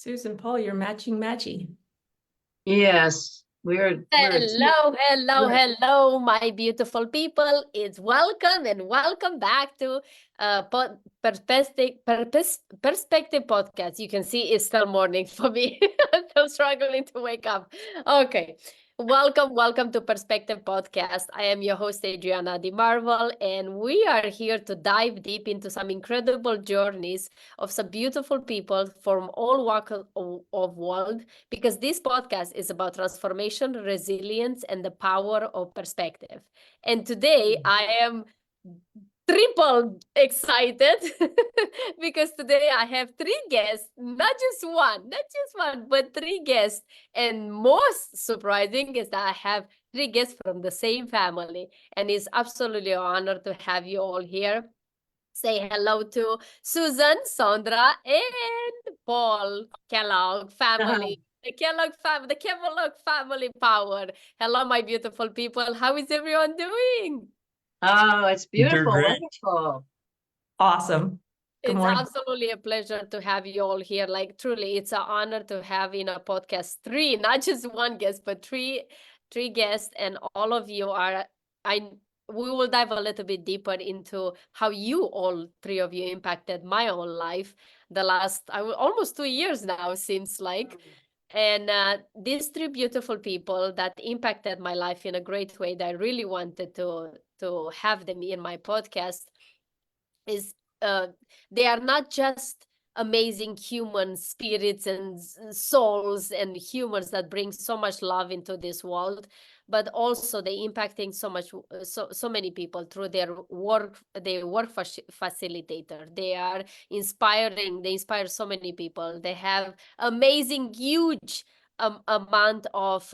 Susan, Paul, you're matchy. Yes, Hello, my beautiful people. It's welcome and welcome back to Perspective Podcast. You can see it's still morning for me. I'm struggling to wake up. Okay. Welcome to Perspective Podcast. I am your host, Adriana Di Marvel, and we are here to dive deep into some incredible journeys of some beautiful people from all walks of world, because this podcast is about transformation, resilience, and the power of perspective. And today I am triple excited because today I have three guests, not just one, but three guests. And most surprising is that I have three guests from the same family. And it's absolutely an honor to have you all here. Say hello to Susan, Sondra, and Paul Kellogg family. The Kellogg family power. Hello, my beautiful people. How is everyone doing? Oh, it's beautiful, wonderful. Awesome. It's absolutely a pleasure to have you all here. Like, truly, it's an honor to have in a podcast three, not just one guest, but three guests, and all of you are. We will dive a little bit deeper into how you all three of you impacted my own life the last almost 2 years now, seems like. And these three beautiful people that impacted my life in a great way that I really wanted to have them in my podcast is they are not just amazing human spirits and souls and humans that bring so much love into this world, but also they impacting so many people through their work facilitator. They are inspiring. They inspire so many people. They have amazing, huge amount of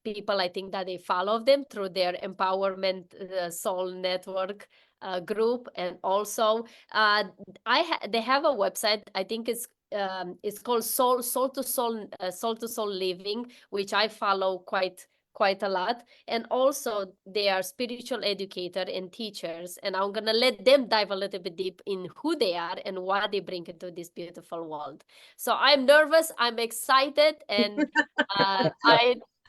people, I think, that they follow them through their empowerment soul network group. And also they have a website. I think it's called soul to soul living, which I follow quite a lot. And also they are spiritual educator and teachers, and I'm gonna let them dive a little bit deep in who they are and what they bring into this beautiful world. So I'm nervous, I'm excited, and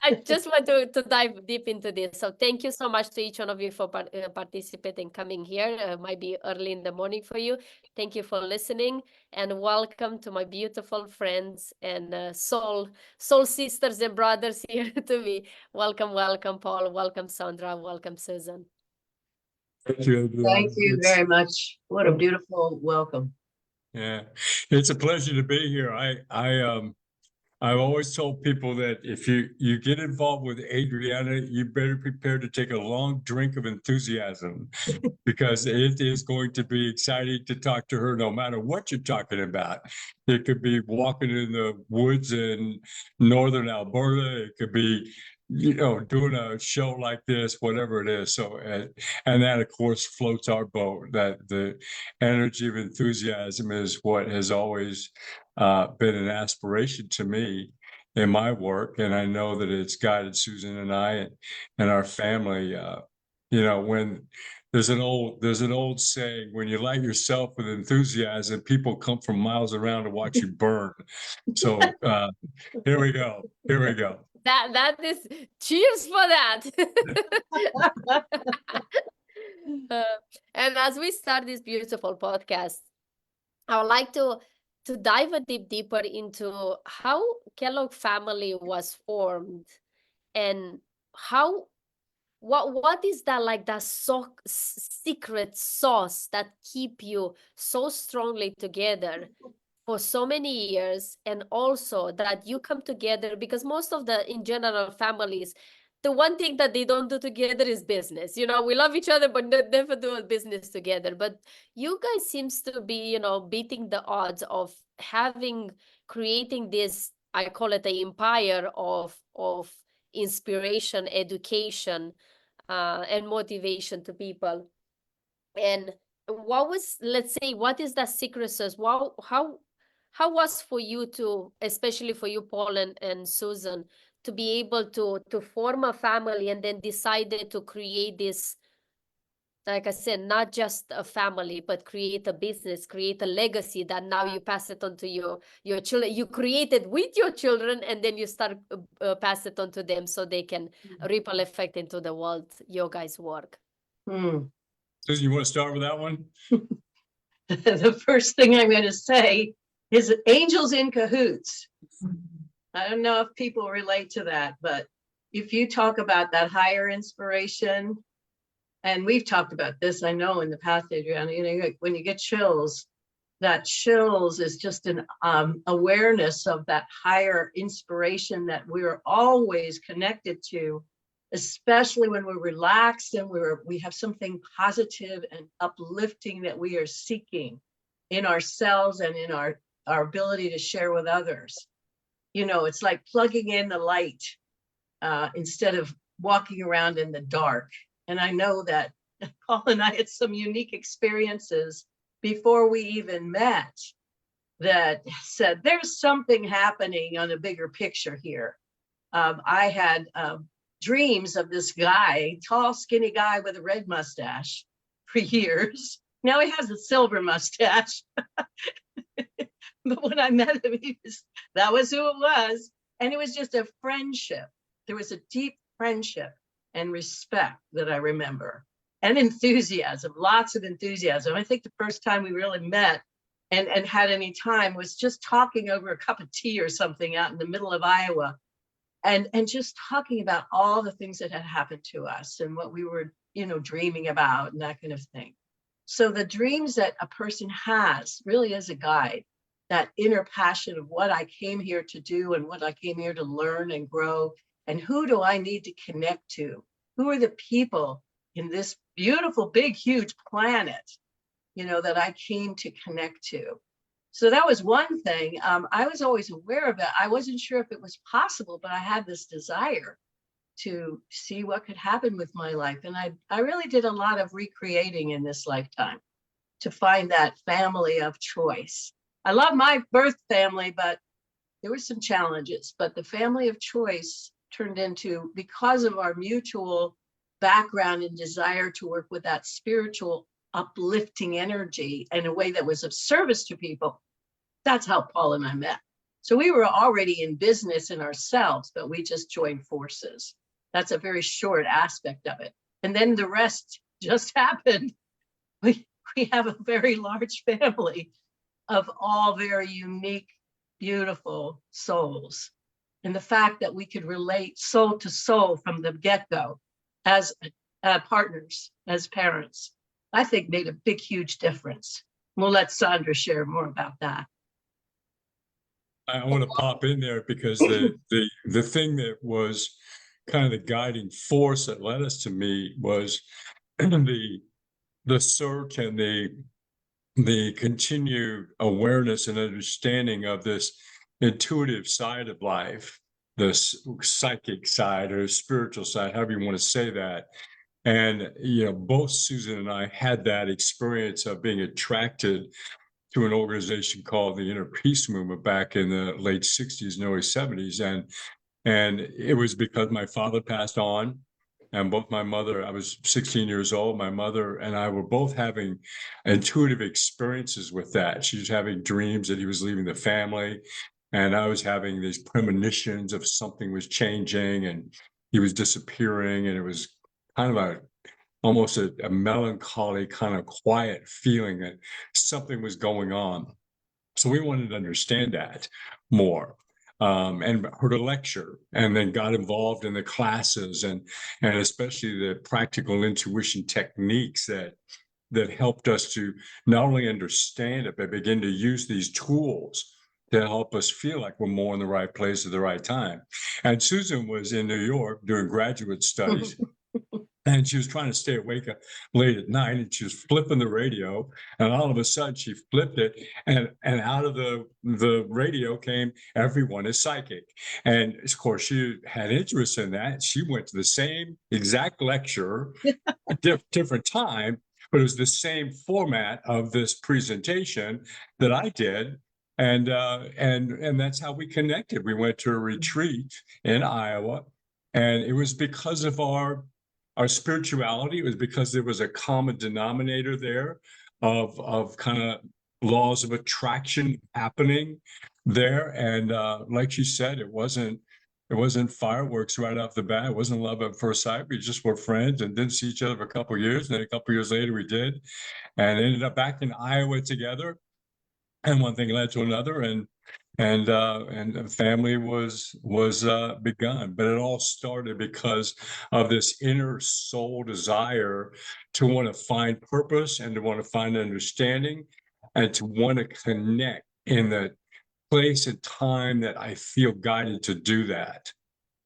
I just want to dive deep into this. So thank you so much to each one of you for participating, coming here. Might be early in the morning for you. Thank you for listening, and welcome to my beautiful friends and soul sisters and brothers here to me. Welcome, Paul. Welcome, Sondra. Welcome, Susan. Thank you very much. What a beautiful welcome. Yeah, it's a pleasure to be here. I've always told people that if you get involved with Adriana, you better prepare to take a long drink of enthusiasm, because it is going to be exciting to talk to her no matter what you're talking about. It could be walking in the woods in northern Alberta. It could be, doing a show like this, whatever it is. So, and that, of course, floats our boat. That the energy of enthusiasm is what has always been an aspiration to me in my work, and I know that it's guided Susan and I and our family. When there's an old saying, when you light yourself with enthusiasm, people come from miles around to watch you burn. So here we go. That is, cheers for that. And as we start this beautiful podcast, I would like to dive a deeper into how Kellogg family was formed, and what is that, like, that secret sauce that keep you so strongly together for so many years, and also that you come together, because most of in general families, the one thing that they don't do together is business. We love each other, but never do a business together. But you guys seems to be, beating the odds of creating this, I call it the empire of inspiration, education, and motivation to people. And what is that secret sauce? How was for you to, especially for you, Paul and Susan, to be able to form a family and then decided to create this like I said, not just a family, but create a business, create a legacy that now you pass it on to your children. You create it with your children, and then you start pass it on to them so they can ripple effect into the world, your guys' work. Susan, you want to start with that one? The first thing I'm going to say is angels in cahoots. I don't know if people relate to that, but if you talk about that higher inspiration, and we've talked about this, I know in the past, Adriana, you know, when you get chills, that chills is just an awareness of that higher inspiration that we're always connected to, especially when we're relaxed and we have something positive and uplifting that we are seeking in ourselves and in our ability to share with others. You know, it's like plugging in the light instead of walking around in the dark. And I know that Paul and I had some unique experiences before we even met that said, there's something happening on a bigger picture here. I had dreams of this guy, tall, skinny guy with a red mustache for years. Now he has a silver mustache. But when I met him, that was who it was. And it was just a friendship. There was a deep friendship and respect that I remember, and enthusiasm, lots of enthusiasm. I think the first time we really met and had any time was just talking over a cup of tea or something out in the middle of Iowa, and just talking about all the things that had happened to us and what we were, you know, dreaming about and that kind of thing. So the dreams that a person has really is a guide, that inner passion of what I came here to do and what I came here to learn and grow. And who do I need to connect to? Who are the people in this beautiful, big, huge planet, you know, that I came to connect to? So that was one thing. I was always aware of it. I wasn't sure if it was possible, but I had this desire to see what could happen with my life. And I really did a lot of recreating in this lifetime to find that family of choice. I love my birth family, but there were some challenges. But the family of choice turned into, because of our mutual background and desire to work with that spiritual uplifting energy in a way that was of service to people. That's how Paul and I met. So we were already in business in ourselves, but we just joined forces. That's a very short aspect of it. And then the rest just happened. We have a very large family of all very unique, beautiful souls. And the fact that we could relate soul to soul from the get-go as partners, as parents, I think made a big, huge difference. We'll let Sondra share more about that. I want to pop in there because the thing that was kind of the guiding force that led us to meet was the search and the continued awareness and understanding of this intuitive side of life, the psychic side or spiritual side, however you want to say that. And, you know, both Susan and I had that experience of being attracted to an organization called the Inner Peace Movement back in the late 60s and early 70s. And it was because my father passed on, and both my mother, I was 16 years old, my mother and I were both having intuitive experiences with that. She was having dreams that he was leaving the family, and I was having these premonitions of something was changing and he was disappearing, and it was kind of almost a melancholy kind of quiet feeling that something was going on. So we wanted to understand that more. And heard a lecture, and then got involved in the classes and especially the practical intuition techniques that helped us to not only understand it, but begin to use these tools to help us feel like we're more in the right place at the right time. And Susan was in New York doing graduate studies. And she was trying to stay awake late at night, and she was flipping the radio, and all of a sudden she flipped it, and out of the radio came, "Everyone is psychic." And of course she had interest in that. She went to the same exact lecture, different time, but it was the same format of this presentation that I did. And that's how we connected. We went to a retreat in Iowa, and it was because of our our spirituality. It was because there was a common denominator there of kind of laws of attraction happening there. And like you said, it wasn't fireworks right off the bat. It wasn't love at first sight. We just were friends and didn't see each other for a couple of years. And then a couple of years later we did, and ended up back in Iowa together. And one thing led to another, and a family was begun. But it all started because of this inner soul desire to want to find purpose and to want to find understanding and to want to connect in the place and time that I feel guided to do that.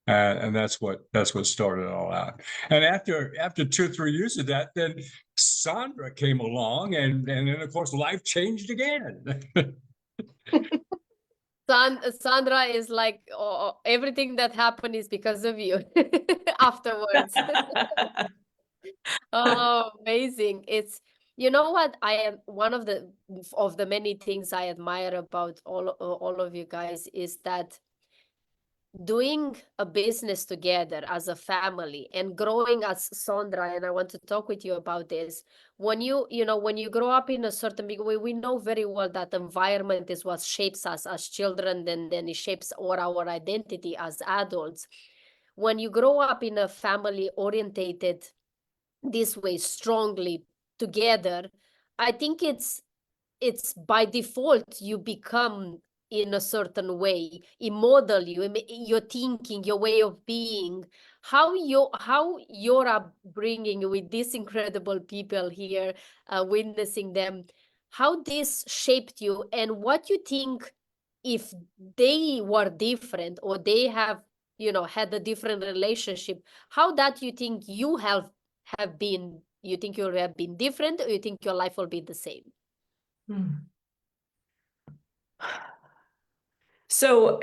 And that's what started it all out. And after 2 or 3 years of that, then Sondra came along, and then of course life changed again. Sandra is like, oh, everything that happened is because of you afterwards. Oh, amazing. It's, you know what, I am one of the many things I admire about all of you guys is that doing a business together as a family and growing as Sondra, and I want to talk with you about this. When you grow up in a certain big way, we know very well that environment is what shapes us as children, then it shapes our identity as adults. When you grow up in a family orientated this way strongly together, I think it's by default you become in a certain way, it model you, your thinking, your way of being, how your upbringing with these incredible people here, witnessing them, how this shaped you, and what you think if they were different or they have, had a different relationship, how that you think you have been, you think you have been different, or you think your life will be the same? So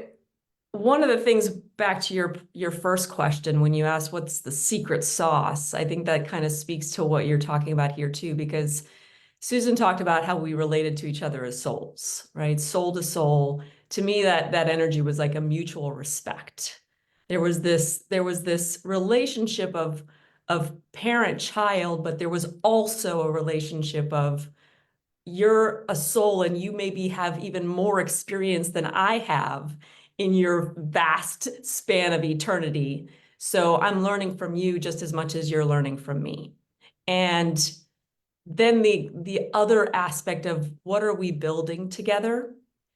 one of the things, back to your first question, when you asked what's the secret sauce, I think that kind of speaks to what you're talking about here too, because Susan talked about how we related to each other as souls, right? Soul to soul. To me, that energy was like a mutual respect. There was this relationship of parent-child, but there was also a relationship of, you're a soul and you maybe have even more experience than I have in your vast span of eternity. So I'm learning from you just as much as you're learning from me. And then the other aspect of what are we building together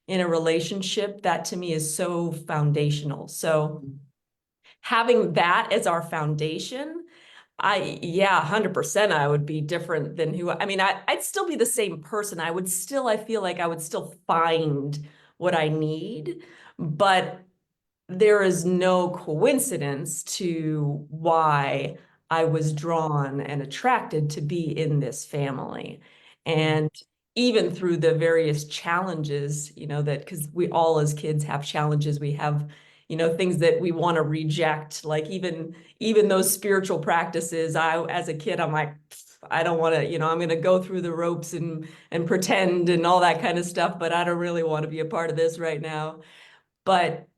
in a relationship, that to me is so foundational. So having that as our foundation, 100% I would be different than I'd still be the same person. I feel like I would still find what I need, but there is no coincidence to why I was drawn and attracted to be in this family. And even through the various challenges, that, because we all as kids have challenges, we have things that we want to reject, like even those spiritual practices. As a kid, I'm like, I don't want to, I'm going to go through the ropes and pretend and all that kind of stuff, but I don't really want to be a part of this right now. But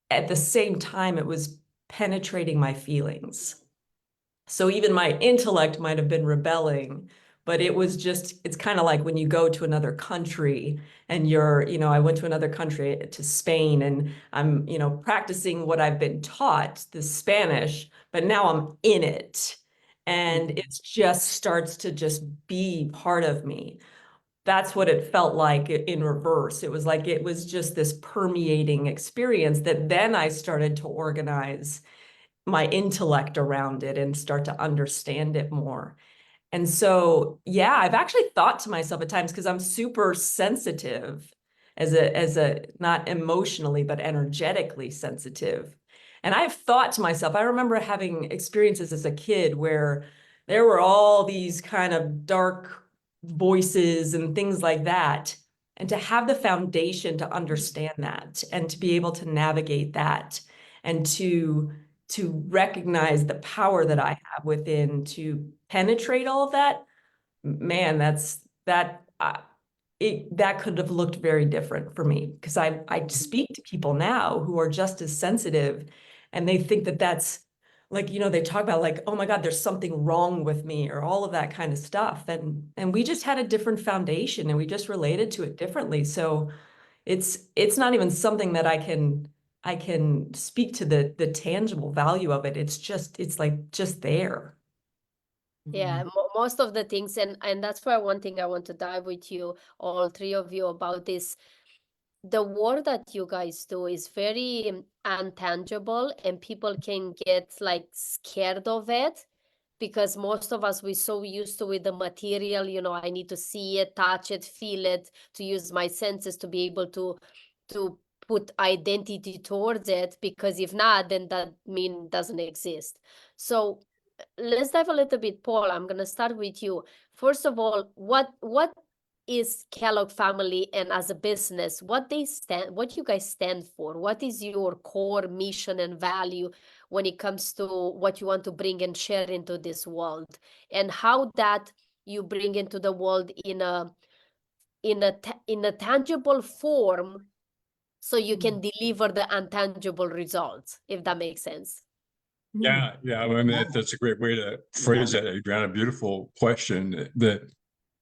at the same time, it was penetrating my feelings. So even my intellect might have been rebelling, but it's kind of like when you go to another country and I went to another country, to Spain, and I'm, practicing what I've been taught, the Spanish, but now I'm in it. And it just starts to just be part of me. That's what it felt like in reverse. It was like, it was just this permeating experience that then I started to organize my intellect around it and start to understand it more. And so, yeah, I've actually thought to myself at times, because I'm super sensitive as a not emotionally, but energetically sensitive. And I've thought to myself, I remember having experiences as a kid where there were all these kind of dark voices and things like that. And to have the foundation to understand that and to be able to navigate that and to recognize the power that I have within to penetrate all of that, man, that could have looked very different for me, because I speak to people now who are just as sensitive, and they think that that's like, you know, they talk about like, oh my God, there's something wrong with me or all of that kind of stuff. And we just had a different foundation and we just related to it differently. So it's not even something that I can speak to the tangible value of it. It's like just there. Yeah, most of the things, and that's why one thing I want to dive with you, all three of you, about this. The work that you guys do is very intangible, and people can get like scared of it because most of us, we're so used to with the material, you know, I need to see it, touch it, feel it, to use my senses to be able to put identity towards it, because if not, then that mean doesn't exist. So let's dive a little bit, Paul. I'm gonna start with you. First of all, what is Kellogg family, and as a business, what you guys stand for? What is your core mission and value when it comes to what you want to bring and share into this world, and how that you bring into the world in a tangible form, so you can deliver the intangible results, if that makes sense. Yeah, I mean, that's a great way to phrase that, Adriana. Beautiful question.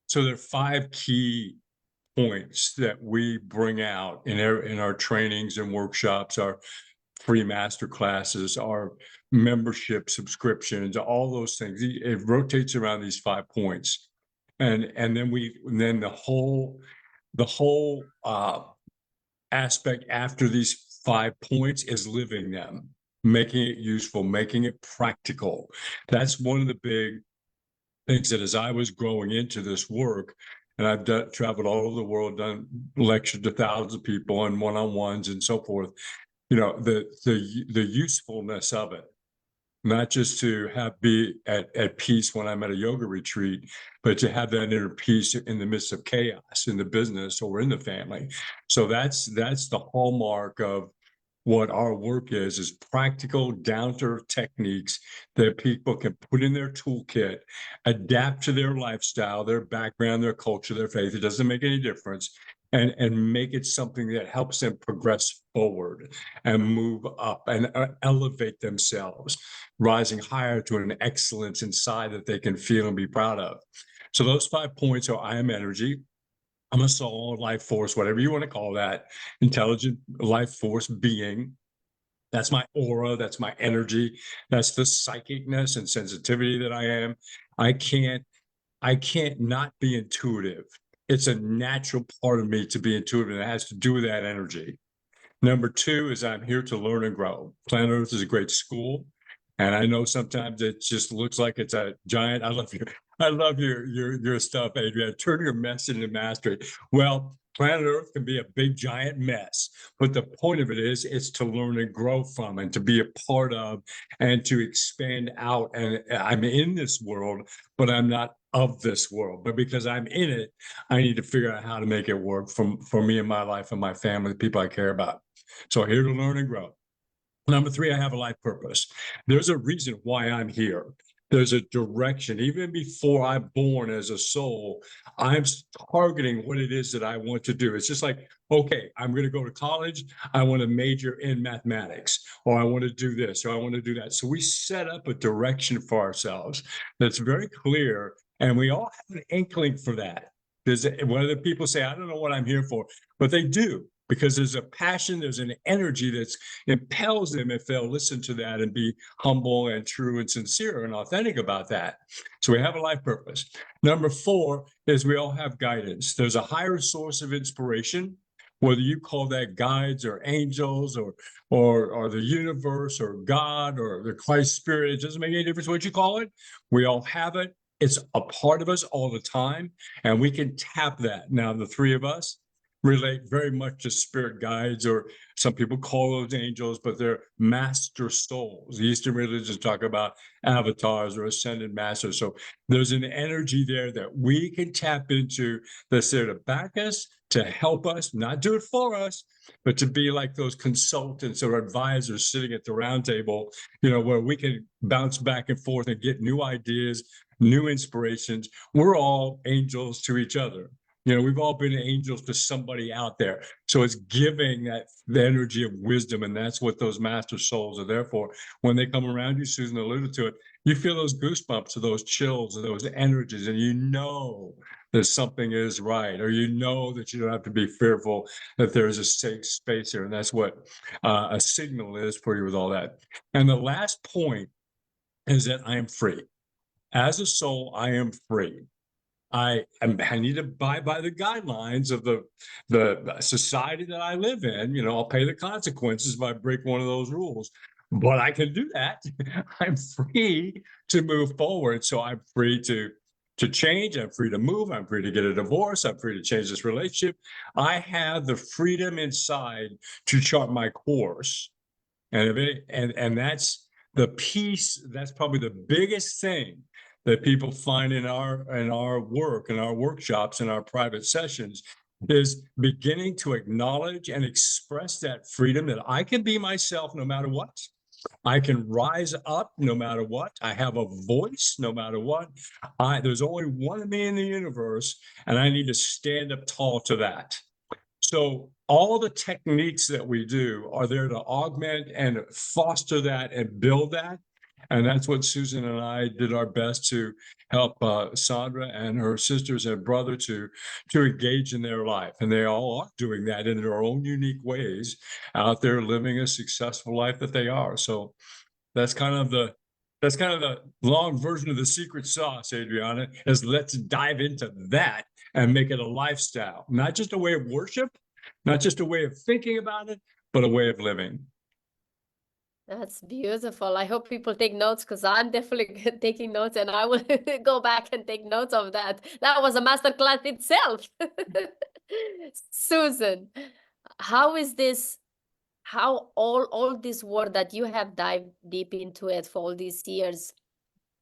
So there are 5 key points that we bring out in our trainings and workshops, our free master classes, our membership subscriptions, all those things. It rotates around these 5 points, and then the whole aspect after these 5 points is living them, making it useful, making it practical. That's one of the big things that as I was growing into this work, and I've traveled all over the world, done lectures to thousands of people and one-on-ones and so forth, you know, the usefulness of it, not just to be at peace when I'm at a yoga retreat, but to have that inner peace in the midst of chaos in the business or in the family. So that's the hallmark of what our work is practical, down-to-earth techniques that people can put in their toolkit, adapt to their lifestyle, their background, their culture, their faith. It doesn't make any difference. And make it something that helps them progress forward and move up and elevate themselves, rising higher to an excellence inside that they can feel and be proud of. So those 5 points are: I am energy. I'm a soul, life force, whatever you want to call that, intelligent life force being. That's my aura, that's my energy, that's the psychicness and sensitivity that I am. I can't not be intuitive. It's a natural part of me to be intuitive, and it has to do with that energy. Number 2 is I'm here to learn and grow. Planet Earth is a great school. And I know sometimes it just looks like it's a giant. I love your stuff, Adriana. Turn your mess into mastery. Well, planet Earth can be a big giant mess, but the point of it is it's to learn and grow from, and to be a part of, and to expand out. And I'm in this world, but I'm not of this world. But because I'm in it, I need to figure out how to make it work for me and my life and my family, the people I care about. So here to learn and grow. Number 3, I have a life purpose. There's a reason why I'm here. There's a direction. Even before I'm born as a soul, I'm targeting what it is that I want to do. It's just like, okay, I'm going to go to college. I want to major in mathematics, or I want to do this, or I want to do that. So we set up a direction for ourselves that's very clear, and we all have an inkling for that. Whether people say, I don't know what I'm here for, but they do. Because there's a passion, there's an energy that impels them if they'll listen to that and be humble and true and sincere and authentic about that. So we have a life purpose. Number 4 is we all have guidance. There's a higher source of inspiration, whether you call that guides or angels or the universe or God or the Christ spirit. It doesn't make any difference what you call it. We all have it. It's a part of us all the time, and we can tap that. Now, the 3 of us relate very much to spirit guides, or some people call those angels, but they're master souls. The Eastern religions talk about avatars or ascended masters. So there's an energy there that we can tap into that's there to back us, to help us, not do it for us, but to be like those consultants or advisors sitting at the round table, you know, where we can bounce back and forth and get new ideas, new inspirations. We're all angels to each other. You know, we've all been angels to somebody out there. So it's giving that the energy of wisdom, and that's what those master souls are there for. When they come around you, Susan alluded to it, you feel those goosebumps or those chills or those energies, and you know that something is right, or you know that you don't have to be fearful, that there's a safe space here. And that's what a signal is for you with all that. And the last point is that I am free. As a soul, I am free. I need to abide by the guidelines of the society that I live in. You know, I'll pay the consequences if I break one of those rules, but I can do that. I'm free to move forward. So I'm free to change. I'm free to move. I'm free to get a divorce. I'm free to change this relationship. I have the freedom inside to chart my course. And that's the piece. That's probably the biggest thing that people find in our work, in our workshops, in our private sessions, is beginning to acknowledge and express that freedom that I can be myself no matter what. I can rise up no matter what. I have a voice no matter what. There's only one of me in the universe, and I need to stand up tall to that. So all the techniques that we do are there to augment and foster that and build that. And that's what Susan and I did our best to help Sondra and her sisters and brother to engage in their life. And they all are doing that in their own unique ways out there, living a successful life that they are. So that's kind of the long version of the secret sauce, Adriana, is let's dive into that and make it a lifestyle, not just a way of worship, not just a way of thinking about it, but a way of living. That's beautiful. I hope people take notes, because I'm definitely taking notes, and I will go back and take notes of that. That was a masterclass itself. Susan, how is this, how all this work that you have dived deep into it for all these years,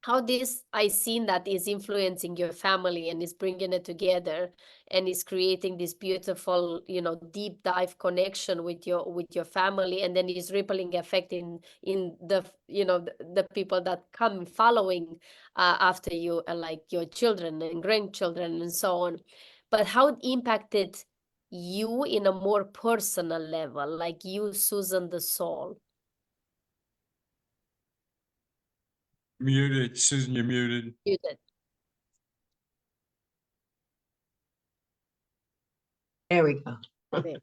how this I seen that is influencing your family and is bringing it together and is creating this beautiful, you know, deep dive connection with your family, and then is rippling effect in the, you know, the people that come following after you, like your children and grandchildren and so on. But how it impacted you in a more personal level, like you, Susan the soul? Muted, Susan, you're muted. Muted. There we go. Okay.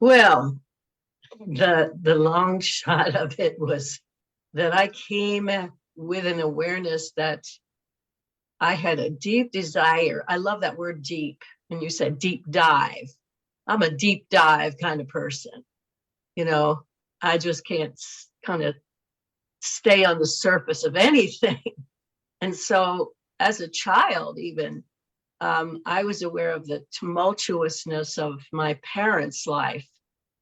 Well, the long shot of it was that I came with an awareness that I had a deep desire. I love that word deep. And you said deep dive. I'm a deep dive kind of person. You know, I just can't kind of stay on the surface of anything. And so as a child, even, I was aware of the tumultuousness of my parents' life.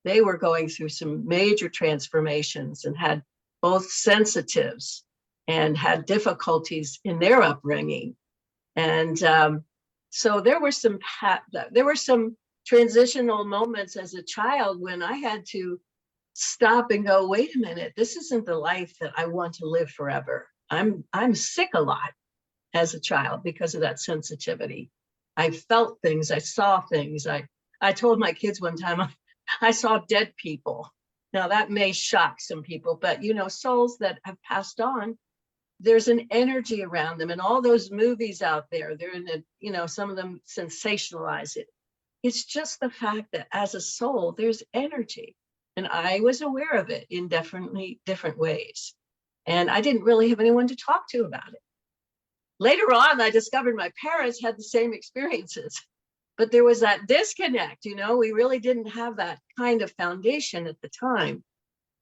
They were going through some major transformations and had both sensitives and had difficulties in their upbringing. And so there were some transitional moments as a child when I had to stop and go, wait a minute, this isn't the life that I want to live forever. I'm sick a lot as a child because of that sensitivity. I felt things, I saw things. I told my kids one time, I saw dead people. Now that may shock some people, but you know, souls that have passed on, there's an energy around them, and all those movies out there, they're in a, you know, some of them sensationalize it. It's just the fact that as a soul, there's energy. And I was aware of it in definitely different ways. And I didn't really have anyone to talk to about it. Later on, I discovered my parents had the same experiences, but there was that disconnect, you know, we really didn't have that kind of foundation at the time.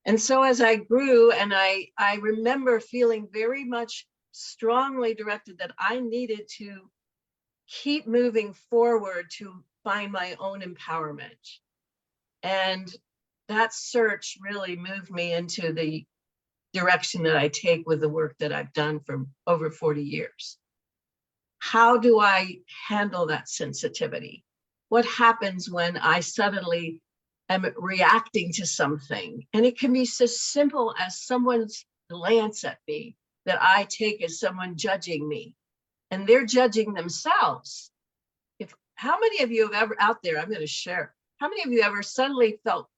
And so as I grew, and I remember feeling very much strongly directed that I needed to keep moving forward to find my own empowerment. And that search really moved me into the direction that I take with the work that I've done for over 40 years. How do I handle that sensitivity? What happens when I suddenly am reacting to something? And it can be so simple as someone's glance at me that I take as someone judging me, and they're judging themselves. If how many of you have ever out there, I'm going to share, how many of you ever suddenly felt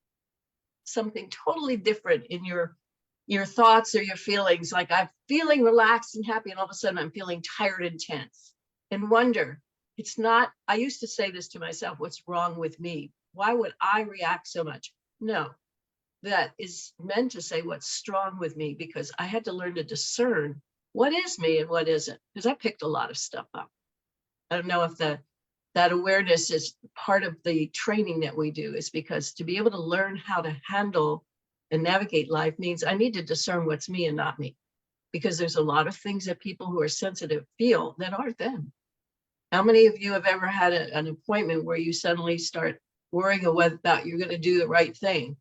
something totally different in your thoughts or your feelings? Like I'm feeling relaxed and happy, and all of a sudden I'm feeling tired and tense, and wonder, it's not, I used to say this to myself, what's wrong with me? Why would I react so much? No, that is meant to say what's strong with me, because I had to learn to discern what is me and what isn't, because I picked a lot of stuff up. I don't know if that awareness is part of the training that we do, is because to be able to learn how to handle and navigate life means I need to discern what's me and not me, because there's a lot of things that people who are sensitive feel that aren't them. How many of you have ever had an appointment where you suddenly start worrying about you're going to do the right thing,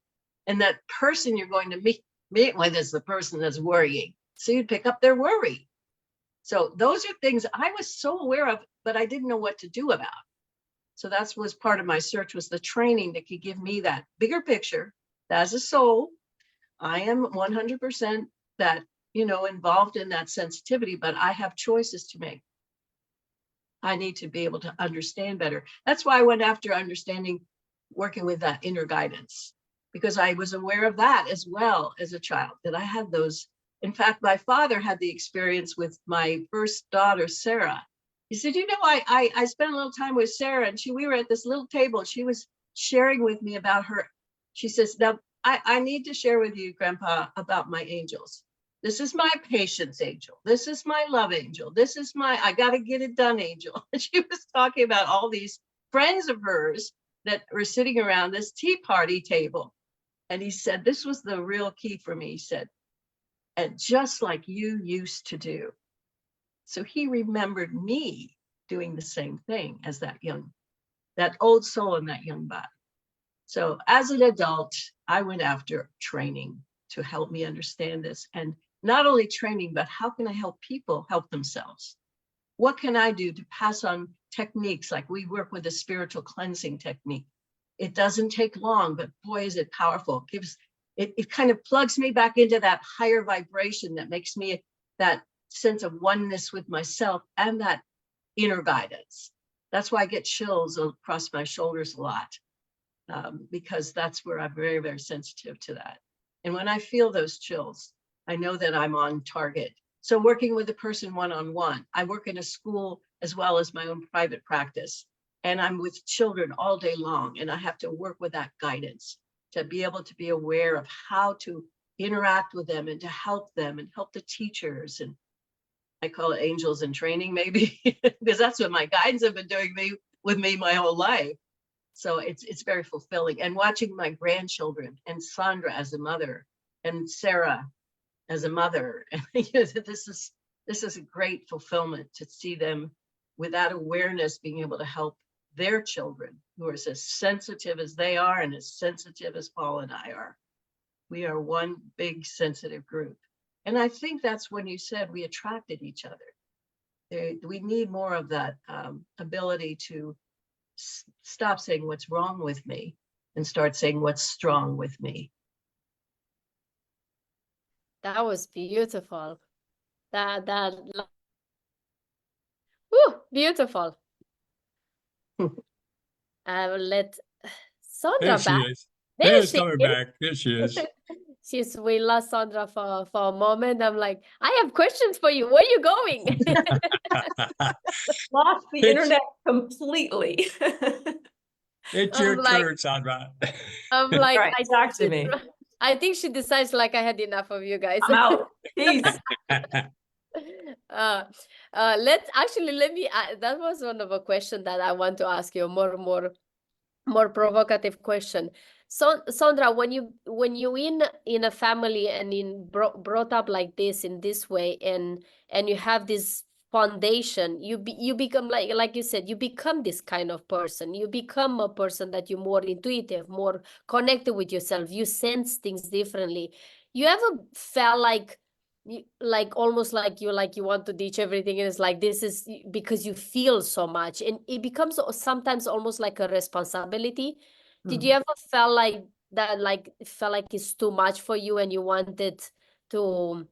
and that person you're going to meet with is the person that's worrying, so you'd pick up their worry. So those are things I was so aware of, but I didn't know what to do about. So that was part of my search, was the training that could give me that bigger picture. As a soul, I am 100% that, involved in that sensitivity, but I have choices to make. I need to be able to understand better. That's why I went after understanding, working with that inner guidance, because I was aware of that as well as a child, that I had those. In fact, my father had the experience with my first daughter, Sarah. He said, I spent a little time with Sarah, and we were at this little table. She was sharing with me about her. She says, now I need to share with you, Grandpa, about my angels. This is my patience angel. This is my love angel. This is my, I got to get it done angel. And she was talking about all these friends of hers that were sitting around this tea party table. And he said, this was the real key for me. He said, and just like you used to do. So he remembered me doing the same thing as that old soul in that young body. So as an adult, I went after training to help me understand this. And not only training, but how can I help people help themselves? What can I do to pass on techniques? Like we work with a spiritual cleansing technique. It doesn't take long, but boy, is it powerful. It kind of plugs me back into that higher vibration that makes me that sense of oneness with myself and that inner guidance. That's why I get chills across my shoulders a lot, because that's where I'm very, very sensitive to that. And when I feel those chills, I know that I'm on target. So working with a person one-on-one, I work in a school as well as my own private practice, and I'm with children all day long, and I have to work with that guidance to be able to be aware of how to interact with them and to help them and help the teachers. And I call it angels in training, maybe, because that's what my guides have been doing with me my whole life. So it's very fulfilling. And watching my grandchildren and Sondra as a mother and Sarah as a mother, this is a great fulfillment to see them with that awareness, being able to help their children who are as sensitive as they are and as sensitive as Paul and I are. We are one big sensitive group. And I think that's when you said we attracted each other. We need more of that ability to stop saying what's wrong with me and start saying what's strong with me. That was beautiful. Beautiful. I will let Sondra There she back. is. There There's she coming is. back. There she is. We lost Sondra for a moment. I'm like, I have questions for you. Where are you going? Lost the internet completely. It's I'm your like- turn, Sondra. I'm like, All right, talk to me. I think she decides like I had enough of you guys. I'm out. Peace. Let me that was one of a question that I want to ask you, more provocative question. So Sondra, when you in a family and brought up like this in this way, and you have this foundation, you become like you said, you become this kind of person. You become a person that you're more intuitive, more connected with yourself. You sense things differently. You ever felt like almost like you want to teach everything, and it's like this is because you feel so much, and it becomes sometimes almost like a responsibility. Did you ever feel like that, like felt like it's too much for you and you wanted to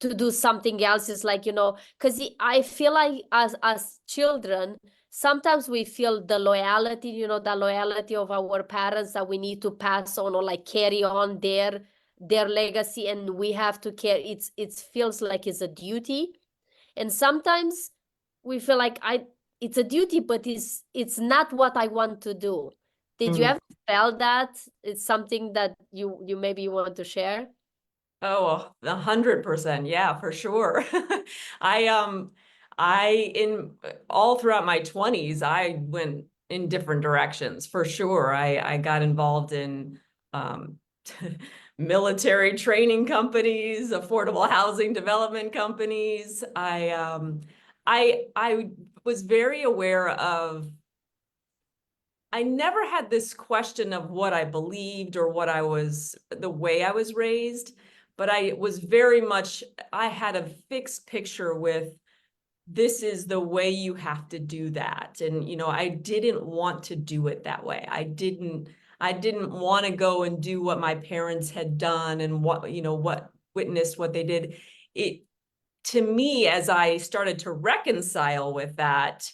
do something else? It's like, because I feel like as children, sometimes we feel the loyalty, you know, the loyalty of our parents that we need to pass on or like carry on their legacy, and we have to care. It feels like it's a duty. And sometimes we feel like it's a duty, but it's not what I want to do. Did you Mm. ever felt that? It's something that you maybe want to share? Oh, 100%. Yeah, for sure. I all throughout my 20s, I went in different directions for sure. I got involved in military training companies, affordable housing development companies. I was very aware of, I never had this question of what I believed or what I was, the way I was raised, but I was very much, I had a fixed picture with, this is the way you have to do that. And, you know, I didn't want to do it that way. I didn't want to go and do what my parents had done and what, you know, what witnessed what they did. It, to me, as I started to reconcile with that,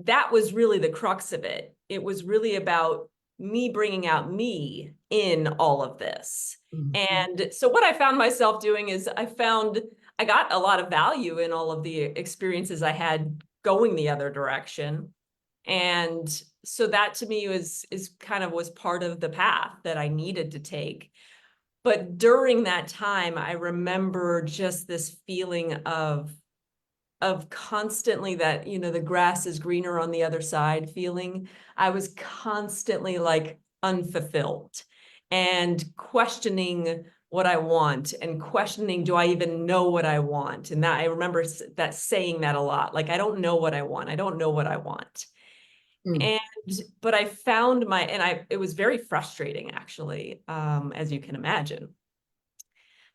that was really the crux of it. It was really about me bringing out me in all of this. And so what I found myself doing is I got a lot of value in all of the experiences I had going the other direction. And so that to me was part of the path that I needed to take. But during that time, I remember just this feeling of constantly that, you know, the grass is greener on the other side feeling. I was constantly like unfulfilled and questioning what I want and questioning, do I even know what I want? And that I remember that saying that a lot, like, I don't know what I want. I don't know what I want. But I found it was very frustrating actually, as you can imagine.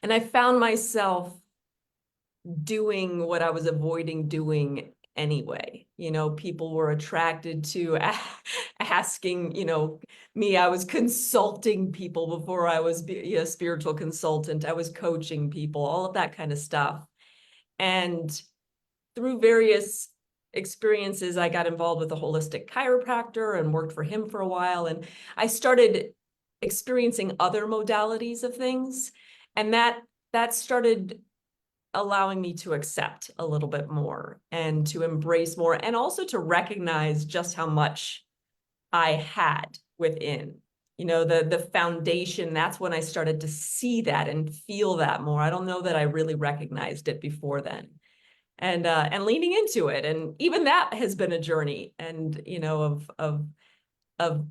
And I found myself doing what I was avoiding doing anyway. You know, people were attracted to asking, you know, me. I was consulting people before I was a spiritual consultant. I was coaching people, all of that kind of stuff. And through various experiences, I got involved with a holistic chiropractor and worked for him for a while. And I started experiencing other modalities of things. And that started allowing me to accept a little bit more and to embrace more, and also to recognize just how much I had within, you know, the foundation. That's when I started to see that and feel that more. I don't know that I really recognized it before then. And leaning into it. And even that has been a journey, and, you know, of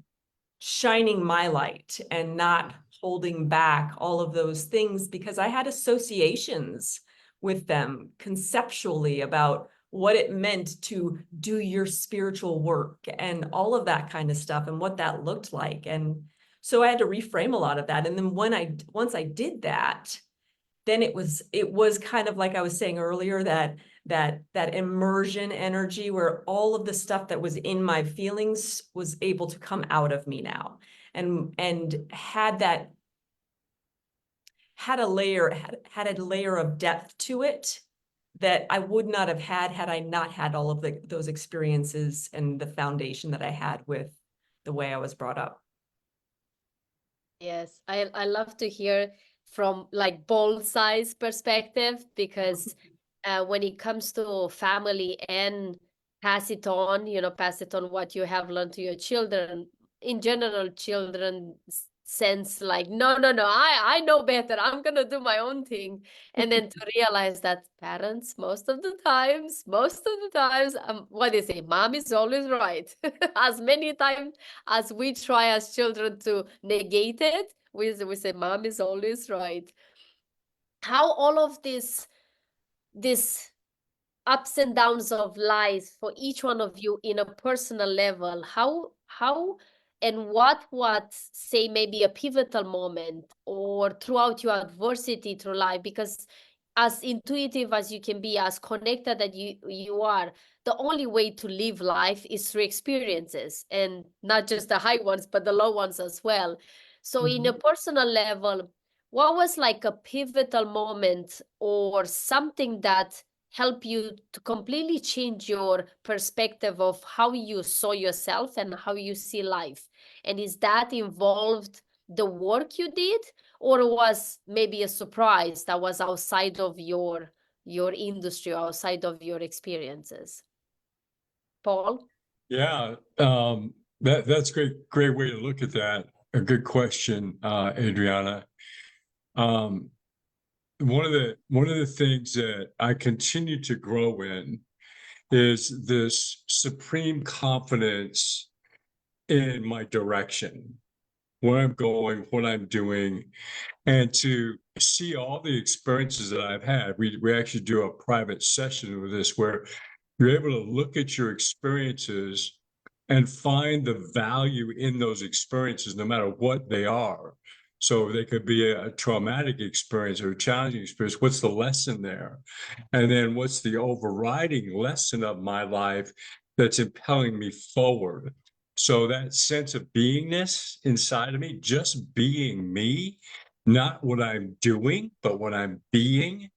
shining my light and not holding back all of those things, because I had associations with them conceptually about what it meant to do your spiritual work and all of that kind of stuff and what that looked like. And so I had to reframe a lot of that. And then once I did that, then it was kind of like I was saying earlier, that immersion energy where all of the stuff that was in my feelings was able to come out of me now, and had a layer of depth to it that I would not have had I not had all of those experiences and the foundation that I had with the way I was brought up. Yes, I love to hear from like both sides perspective, because when it comes to family and pass it on, you know, pass it on what you have learned to your children. In general, children sense like, no, I know better. I'm gonna do my own thing. And then to realize that parents, most of the times, what they say, mom is always right. As many times as we try as children to negate it, we say mom is always right. How all of this ups and downs of life for each one of you in a personal level, how and what say maybe a pivotal moment or throughout your adversity through life, because as intuitive as you can be, as connected that you are, the only way to live life is through experiences, and not just the high ones but the low ones as well. So in a personal level, what was like a pivotal moment or something that help you to completely change your perspective of how you saw yourself and how you see life? And is that involved the work you did, or was maybe a surprise that was outside of your industry, outside of your experiences? Paul? Yeah, that's great way to look at that. A good question, Adriana. One of the things that I continue to grow in is this supreme confidence in my direction, where I'm going, what I'm doing, and to see all the experiences that I've had. We actually do a private session with this where you're able to look at your experiences and find the value in those experiences, no matter what they are. So they could be a traumatic experience or a challenging experience. What's the lesson there? And then what's the overriding lesson of my life that's impelling me forward? So that sense of beingness inside of me, just being me, not what I'm doing, but what I'm being.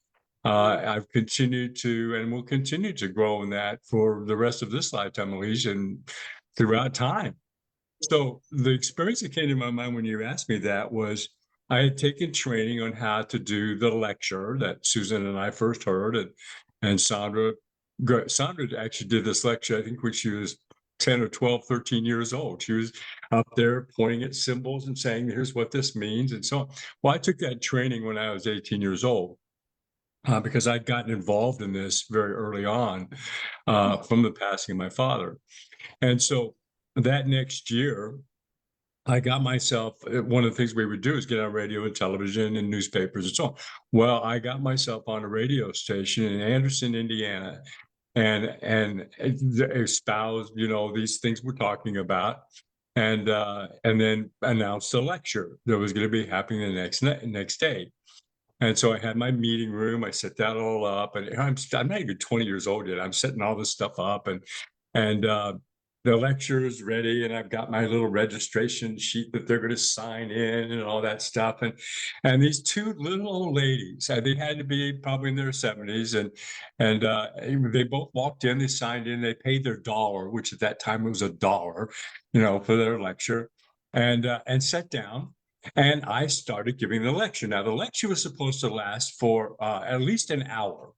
I've continued to and will continue to grow in that for the rest of this lifetime, at least, and throughout time. So the experience that came to my mind when you asked me that was I had taken training on how to do the lecture that Susan and I first heard, and Sondra actually did this lecture, I think, when she was 10 or 12, 13 years old. She was up there pointing at symbols and saying, here's what this means, and so on. Well, I took that training when I was 18 years old. Because I'd gotten involved in this very early on from the passing of my father. And so that next year, I got myself, one of the things we would do is get on radio and television and newspapers and so on. Well, I got myself on a radio station in Anderson, Indiana, and espoused, these things we're talking about, and then announced a lecture that was going to be happening the next day. And so I had my meeting room. I set that all up, and I'm not even 20 years old yet. I'm setting all this stuff up, and the lecture is ready, and I've got my little registration sheet that they're going to sign in and all that stuff. And these two little old ladies, they had to be probably in their 70s, and they both walked in. They signed in. They paid their $1, which at that time was $1, for their lecture, and sat down. And I started giving the lecture. Now, the lecture was supposed to last for at least an hour,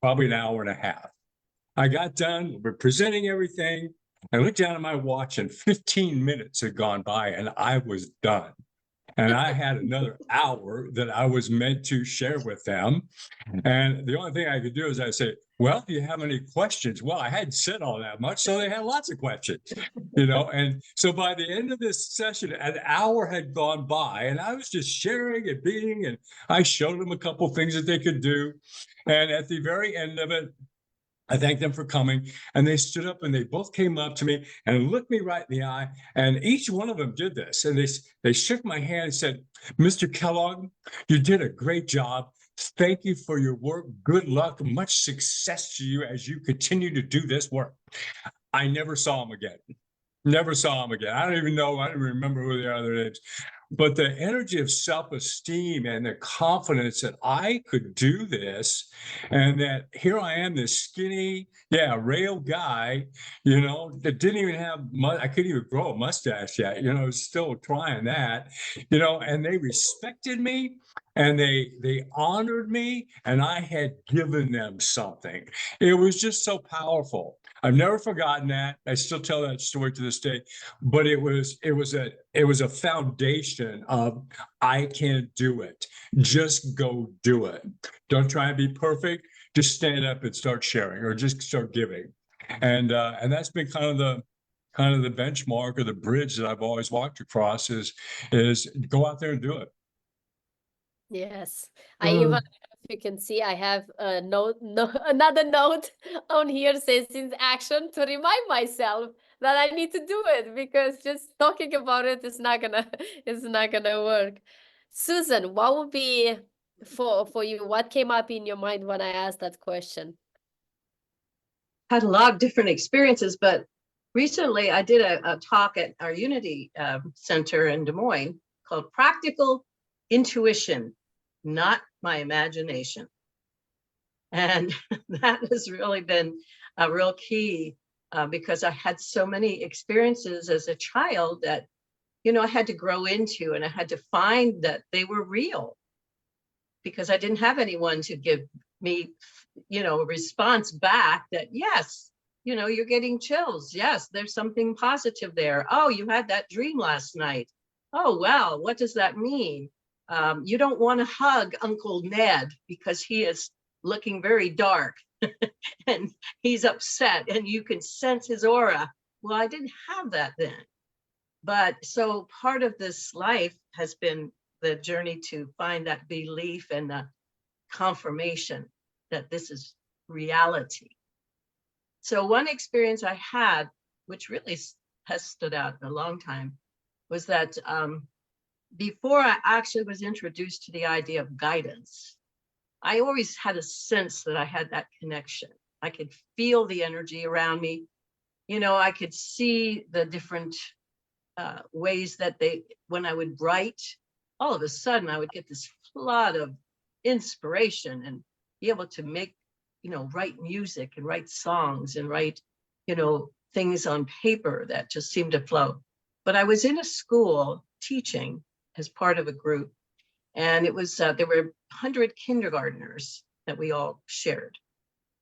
probably an hour and a half. I got done with presenting everything. I looked down at my watch, and 15 minutes had gone by, and I was done. And I had another hour that I was meant to share with them. And the only thing I could do is I say, well, do you have any questions? Well, I hadn't said all that much, so they had lots of questions, And so by the end of this session, an hour had gone by, and I was just sharing and being, and I showed them a couple things that they could do. And at the very end of it, I thanked them for coming, and they stood up and they both came up to me and looked me right in the eye. And each one of them did this. And they shook my hand and said, Mr. Kellogg, you did a great job. Thank you for your work. Good luck. Much success to you as you continue to do this work. I never saw them again. Never saw them again. I don't even know. I don't remember who they are, their names. But the energy of self-esteem and the confidence that I could do this, and that here I am, this skinny, rail guy, that didn't even have, I couldn't even grow a mustache yet, still trying that, and they respected me, and they honored me, and I had given them something. It was just so powerful. I've never forgotten that. I still tell that story to this day. But it was a foundation of I can do it. Just go do it. Don't try and be perfect. Just stand up and start sharing, or just start giving. And that's been kind of the benchmark or the bridge that I've always walked across is go out there and do it. Yes, I even, if you can see, I have a another note on here says in action to remind myself that I need to do it, because just talking about it is not gonna work. Susan, what would be for you? What came up in your mind when I asked that question? Had a lot of different experiences, but recently I did a talk at our Unity Center in Des Moines called Practical Intuition, Not My Imagination. And that has really been a real key because I had so many experiences as a child that, you know, I had to grow into, and I had to find that they were real because I didn't have anyone to give me, you know, a response back that, yes, you know, you're getting chills. Yes, there's something positive there. Oh, you had that dream last night. Oh, well, what does that mean? You don't want to hug Uncle Ned because he is looking very dark and he's upset and you can sense his aura. Well, I didn't have that then. But so part of this life has been the journey to find that belief and the confirmation that this is reality. So one experience I had, which really has stood out in a long time, was that before I actually was introduced to the idea of guidance, I always had a sense that I had that connection. I could feel the energy around me. You know, I could see the different ways that when I would write, all of a sudden I would get this flood of inspiration and be able to make, you know, write music and write songs and write, you know, things on paper that just seemed to flow. But I was in a school teaching as part of a group, and it was, there were 100 kindergartners that we all shared.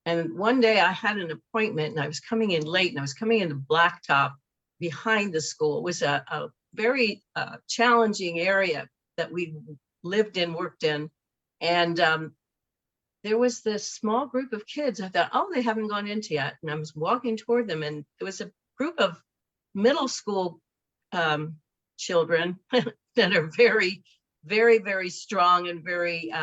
And one day I had an appointment and I was coming in late, and I was coming in the blacktop behind the school. It was a very challenging area that we lived in, worked in. And there was this small group of kids. I thought, oh, they haven't gone into yet. And I was walking toward them, and there was a group of middle school children that are very, very, very strong and very,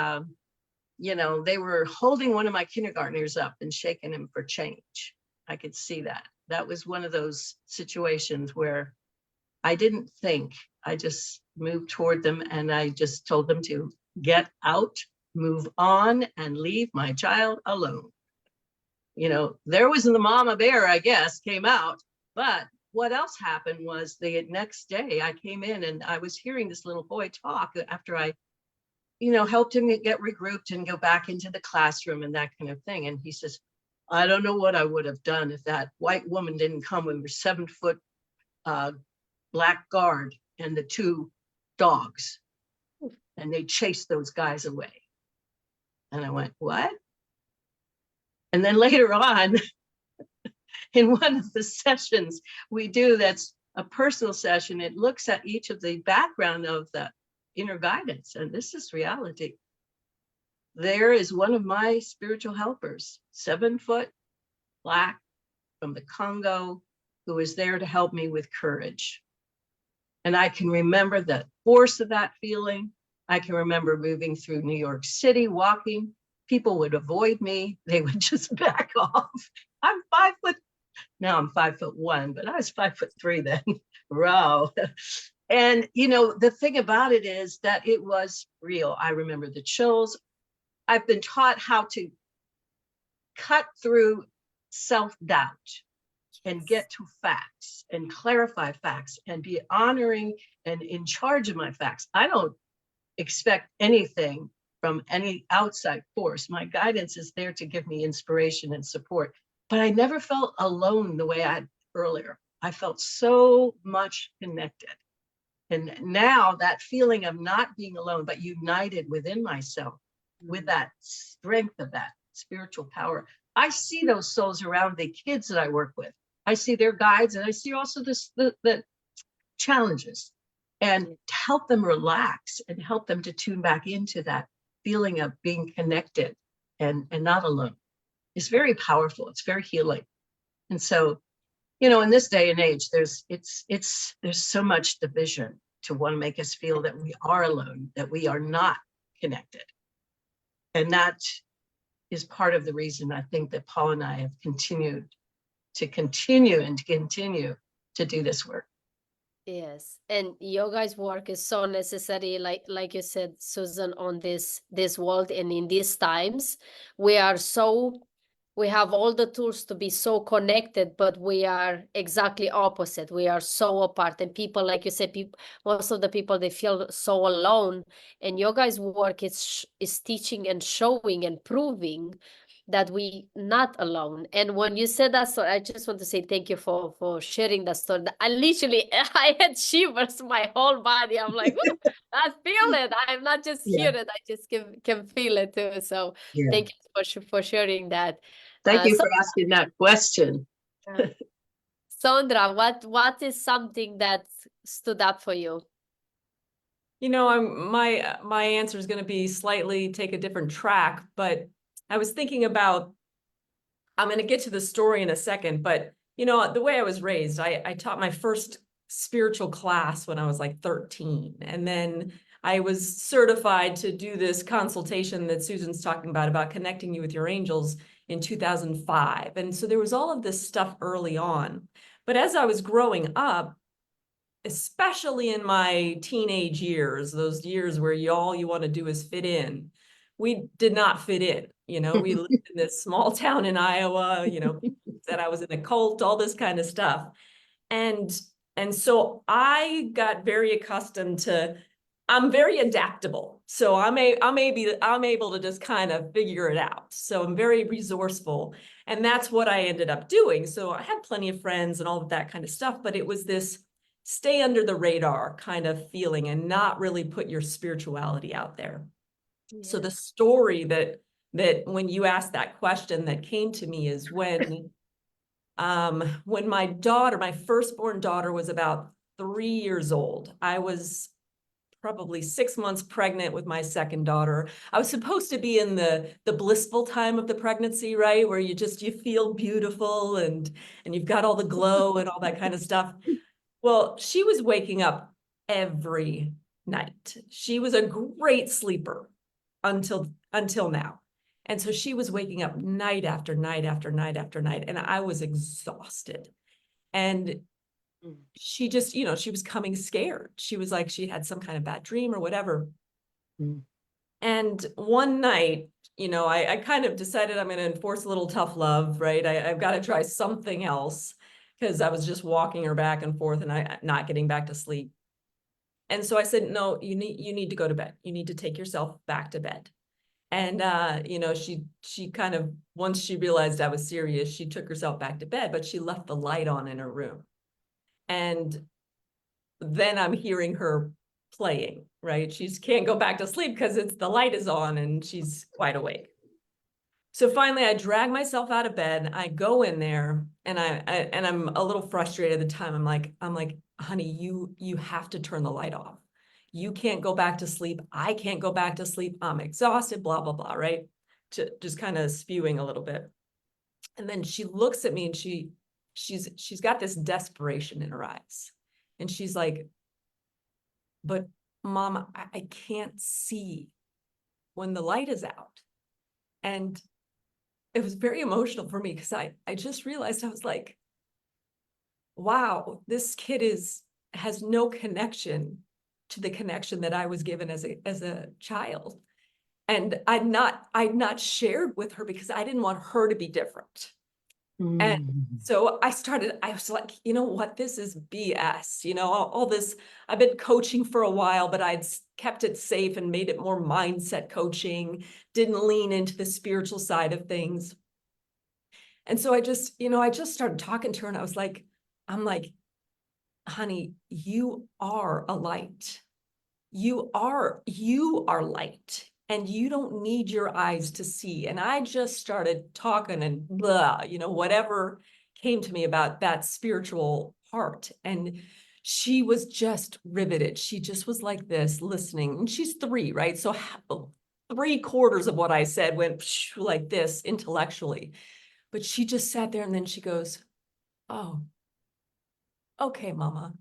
you know, they were holding one of my kindergartners up and shaking him for change. I could see that. That was one of those situations where I didn't think. I just moved toward them and I just told them to get out, move on, and leave my child alone. You know, there was the mama bear, I guess, came out. But what else happened was the next day I came in and I was hearing this little boy talk after I, you know, helped him get regrouped and go back into the classroom and that kind of thing. And he says, I don't know what I would have done if that white woman didn't come with her 7-foot black guard and the 2 dogs, and they chased those guys away. And I went, what? And then later on, in one of the sessions we do, that's a personal session, it looks at each of the background of the inner guidance, and this is reality. There is one of my spiritual helpers, 7-foot, black, from the Congo, who is there to help me with courage. And I can remember the force of that feeling. I can remember moving through New York City, walking. People would avoid me. They would just back off. I'm 5 foot, now I'm 5'1", but I was 5'3" then. Wow. And, you know, the thing about it is that it was real. I remember the chills. I've been taught how to cut through self-doubt and get to facts and clarify facts and be honoring and in charge of my facts. I don't expect anything from any outside force. My guidance is there to give me inspiration and support, but I never felt alone the way I had earlier. I felt so much connected. And now that feeling of not being alone, but united within myself with that strength of that spiritual power. I see those souls around the kids that I work with. I see their guides, and I see also the challenges, and to help them relax and help them to tune back into that feeling of being connected and not alone. It's very powerful. It's very healing. And so, you know, in this day and age, there's so much division to want to make us feel that we are alone, that we are not connected. And that is part of the reason I think that Paul and I have continued to do this work. Yes, and your guys' work is so necessary, like you said, Susan, on this world and in these times. We have all the tools to be so connected, but we are exactly opposite. We are so apart, and people, like you said, most of the people, they feel so alone. And your guys' work is teaching and showing and proving that we not alone. And when you said that story, I just want to say thank you for sharing that story. I literally I had shivers my whole body. I'm like, "Ooh, I feel it. I'm not just Yeah. hear it. I just can feel it too." So Yeah. thank you for sharing that. Thank you So, for asking that question. Sondra, what is something that stood up for you? You know, my answer is going to be slightly take a different track, but I was thinking about, I'm going to get to the story in a second, but you know, the way I was raised, I taught my first spiritual class when I was like 13. And then I was certified to do this consultation that Susan's talking about connecting you with your angels in 2005. And so there was all of this stuff early on. But as I was growing up, especially in my teenage years, those years where all you want to do is fit in, we did not fit in. You know, we lived in this small town in Iowa, you know, people said I was in a cult, all this kind of stuff. And so I got very accustomed to, I'm very adaptable. So I'm able to just kind of figure it out. So I'm very resourceful. And that's what I ended up doing. So I had plenty of friends and all of that kind of stuff, but it was this stay under the radar kind of feeling and not really put your spirituality out there. So the story that when you asked that question that came to me is when my daughter, my firstborn daughter, was about 3 years old. I was probably 6 months pregnant with my second daughter. I was supposed to be in the blissful time of the pregnancy, right? Where you feel beautiful and you've got all the glow and all that kind of stuff. Well, she was waking up every night. She was a great sleeper until now. And so she was waking up night after night after night after night, and I was exhausted. And she just, you know, she was coming scared. She was like, she had some kind of bad dream or whatever. And one night, you know, I kind of decided I'm going to enforce a little tough love, right? I've got to try something else because I was just walking her back and forth and I not getting back to sleep. And so I said, no, you need to go to bed. You need to take yourself back to bed. And, you know, she kind of, once she realized I was serious, she took herself back to bed, but she left the light on in her room. And then I'm hearing her playing, right? She can't go back to sleep because the light is on and she's wide awake. So finally I drag myself out of bed. I go in there and I'm a little frustrated at the time. I'm like, honey, you have to turn the light off. You can't go back to sleep. I can't go back to sleep. I'm exhausted, blah, blah, blah, right? Just kind of spewing a little bit. And then she looks at me and she's got this desperation in her eyes. And she's like, but Mom, I can't see when the light is out. And it was very emotional for me because I just realized, I was like, wow, this kid has no connection to the connection that I was given as a child. And I'd not shared with her because I didn't want her to be different. And so I was like, you know what, this is BS, you know, all this, I've been coaching for a while, but I'd kept it safe and made it more mindset coaching, didn't lean into the spiritual side of things. And so I just started talking to her and I'm like, honey, you are a light. You are light. And you don't need your eyes to see. And I just started talking and blah, you know, whatever came to me about that spiritual part. And she was just riveted. She just was like this, listening. And she's 3, right? So 3/4 of what I said went like this intellectually. But she just sat there and then she goes, oh, okay, Mama.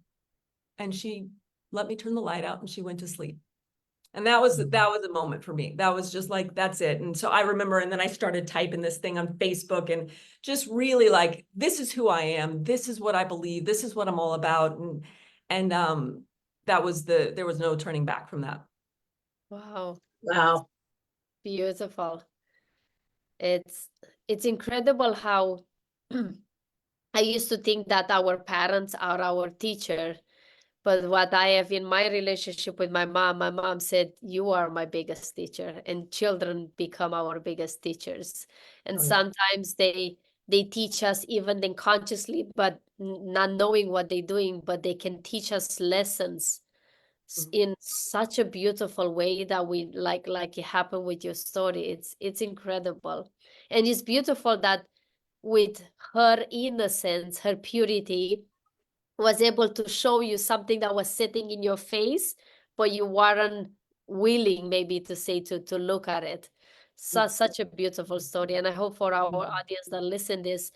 And she let me turn the light out and she went to sleep. And that was a moment for me. That was just like, that's it. And so I remember, and then I started typing this thing on Facebook and just really like, this is who I am. This is what I believe. This is what I'm all about. And there was no turning back from that. Wow. Wow. Beautiful. It's incredible how I used to think that our parents are our teacher, But what I have in my relationship with my mom said, you are my biggest teacher, and children become our biggest teachers. And Oh, yeah. sometimes they teach us even unconsciously, but not knowing what they're doing, but they can teach us lessons in such a beautiful way that we like it happened with your story. It's incredible. And it's beautiful that with her innocence, her purity, was able to show you something that was sitting in your face, but you weren't willing maybe to say to look at it. Such a beautiful story. And I hope for our audience that listen this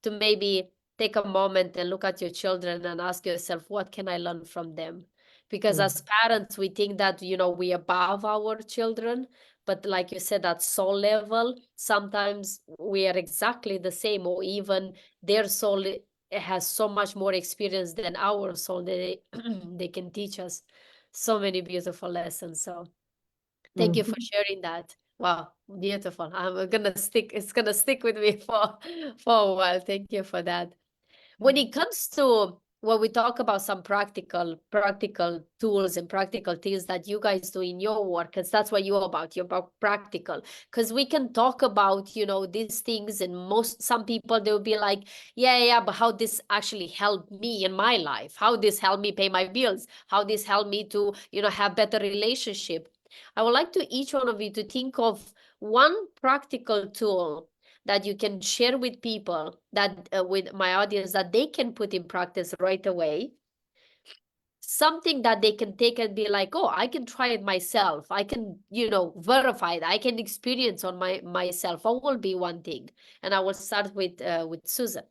to maybe take a moment and look at your children and ask yourself, what can I learn from them? Because as parents, we think that, we above our children, but like you said, at soul level, sometimes we are exactly the same, or even their soul has so much more experience than our soul. They can teach us so many beautiful lessons. So thank you for sharing that. Wow, beautiful. It's gonna stick with me for a while. Thank you for that. When it comes to when we talk about some practical tools and practical things that you guys do in your work, because that's what you're about practical. Because we can talk about, these things, and some people, they'll be like, yeah, but how this actually helped me in my life, how this helped me pay my bills, how this helped me to, have better relationship. I would like to each one of you to think of one practical tool that you can share with people, that with my audience, that they can put in practice right away. Something that they can take and be like, oh, I can try it myself. I can, verify it. I can experience on myself. What will be one thing? And I will start with Susan.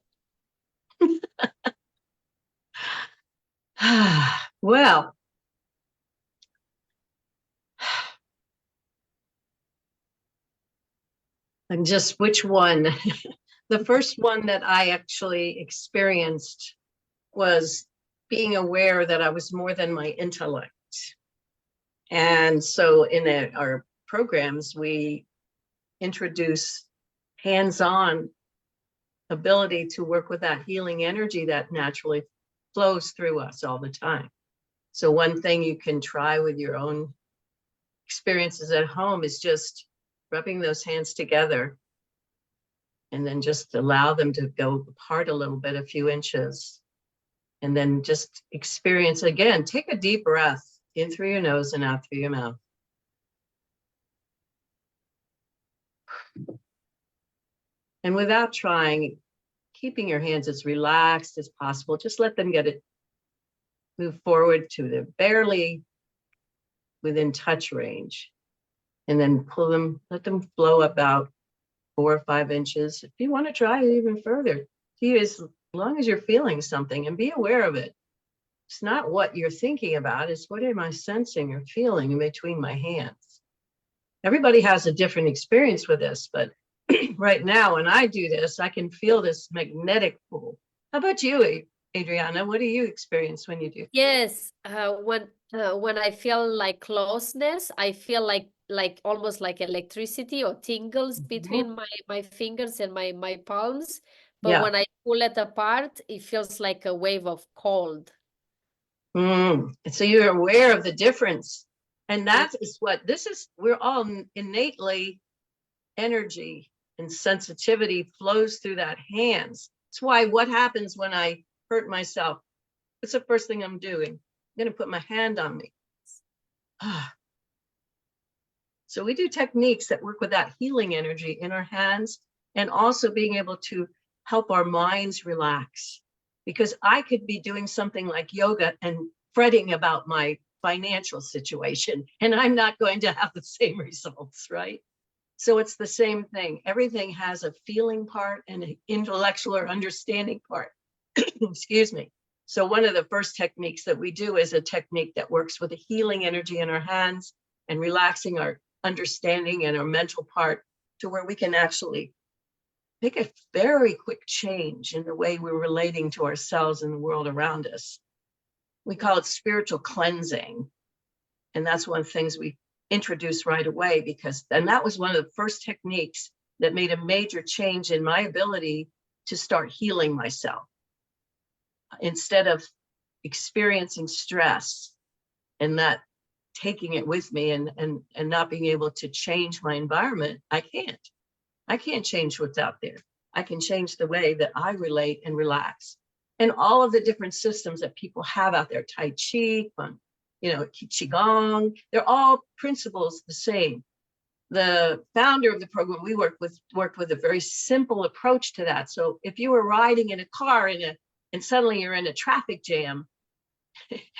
Well, and just which one? The first one that I actually experienced was being aware that I was more than my intellect. And so in our programs, we introduce hands-on ability to work with that healing energy that naturally flows through us all the time. So one thing you can try with your own experiences at home is just rubbing those hands together, and then just allow them to go apart a little bit, a few inches, and then just experience again. Take a deep breath in through your nose and out through your mouth. And without trying, keeping your hands as relaxed as possible, just let them move forward to the barely within touch range, and then pull them, let them flow about 4 or 5 inches. If you want to try it even further, as long as you're feeling something, and be aware of it. It's not what you're thinking about, it's what am I sensing or feeling in between my hands. Everybody has a different experience with this, but right now when I do this, I can feel this magnetic pull. How about you, Adriana? What do you experience when you do? Yes, when I feel like closeness, I feel like almost like electricity or tingles between my fingers and my palms. But when I pull it apart, it feels like a wave of cold. So you're aware of the difference. And that is we're all innately, energy and sensitivity flows through that hands. That's why what happens when I hurt myself, what's the first thing I'm doing? I'm going to put my hand on me. So we do techniques that work with that healing energy in our hands, and also being able to help our minds relax. Because I could be doing something like yoga and fretting about my financial situation, and I'm not going to have the same results, right? So it's the same thing. Everything has a feeling part and an intellectual or understanding part. Excuse me. So one of the first techniques that we do is a technique that works with a healing energy in our hands and relaxing our understanding and our mental part, to where we can actually make a very quick change in the way we're relating to ourselves and the world around us. We call it spiritual cleansing. And that's one of the things we introduced right away, and that was one of the first techniques that made a major change in my ability to start healing myself. Instead of experiencing stress and not taking it with me and not being able to change my environment, I can't change what's out there. I can change the way that I relate and relax. And all of the different systems that people have out there, Tai Chi, Qigong, they're all principles the same. The founder of the program we worked with a very simple approach to that. So if you were riding in a car and suddenly you're in a traffic jam,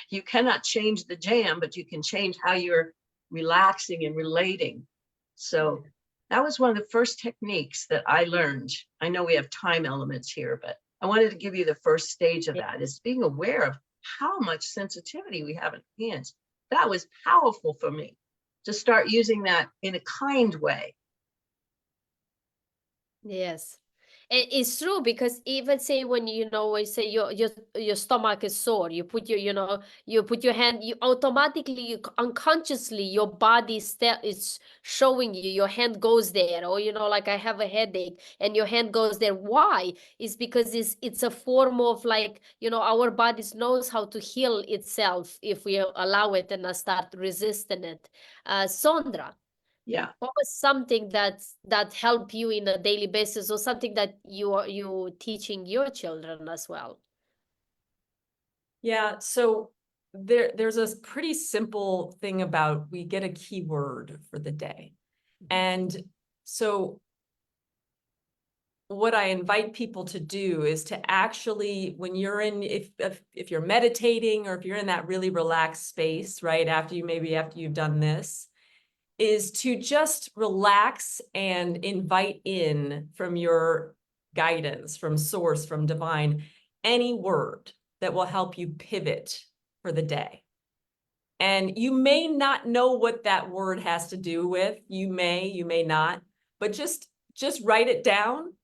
you cannot change the jam, but you can change how you're relaxing and relating. So that was one of the first techniques that I learned. I know we have time elements here, but I wanted to give you the first stage of that, is being aware of how much sensitivity we have in our hands. That was powerful for me to start using that in a kind way. Yes. And it's true, because even say when we say your stomach is sore, you put you put your hand, you automatically, unconsciously, your body is showing you, your hand goes there, or like I have a headache and your hand goes there. Why? It's because it's a form of our bodies knows how to heal itself if we allow it and not start resisting it. Sondra, Yeah. what was something that helped you in a daily basis, or something that you teaching your children as well? Yeah, so there's a pretty simple thing about, we get a keyword for the day. And so what I invite people to do is to actually, when you're in, if you're meditating, or if you're in that really relaxed space, right, after you've done this, is to just relax and invite in from your guidance, from source, from divine, any word that will help you pivot for the day. And you may not know what that word has to do with, you may not, but just write it down.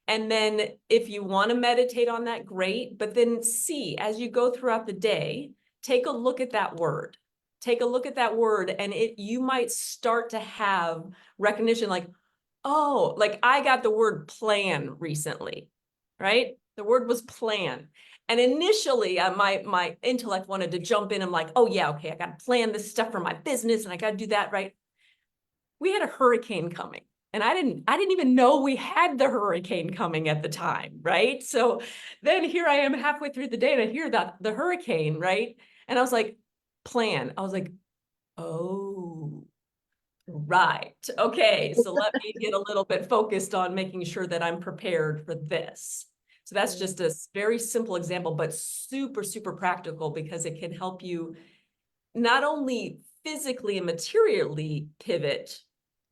And then if you want to meditate on that, great. But then see, as you go throughout the day, take a look at that word. Take a look at that word, and you might start to have recognition, like, oh, like I got the word plan recently, right? The word was plan. And initially, my intellect wanted to jump in. I'm like, oh yeah, okay, I got to plan this stuff for my business, and I got to do that, right? We had a hurricane coming, and I didn't even know we had the hurricane coming at the time, right? So then here I am halfway through the day, and I hear that the hurricane, right? And I was like, plan. I was like, oh, right. Okay, so let me get a little bit focused on making sure that I'm prepared for this. So that's just a very simple example, but super, super practical, because it can help you not only physically and materially pivot,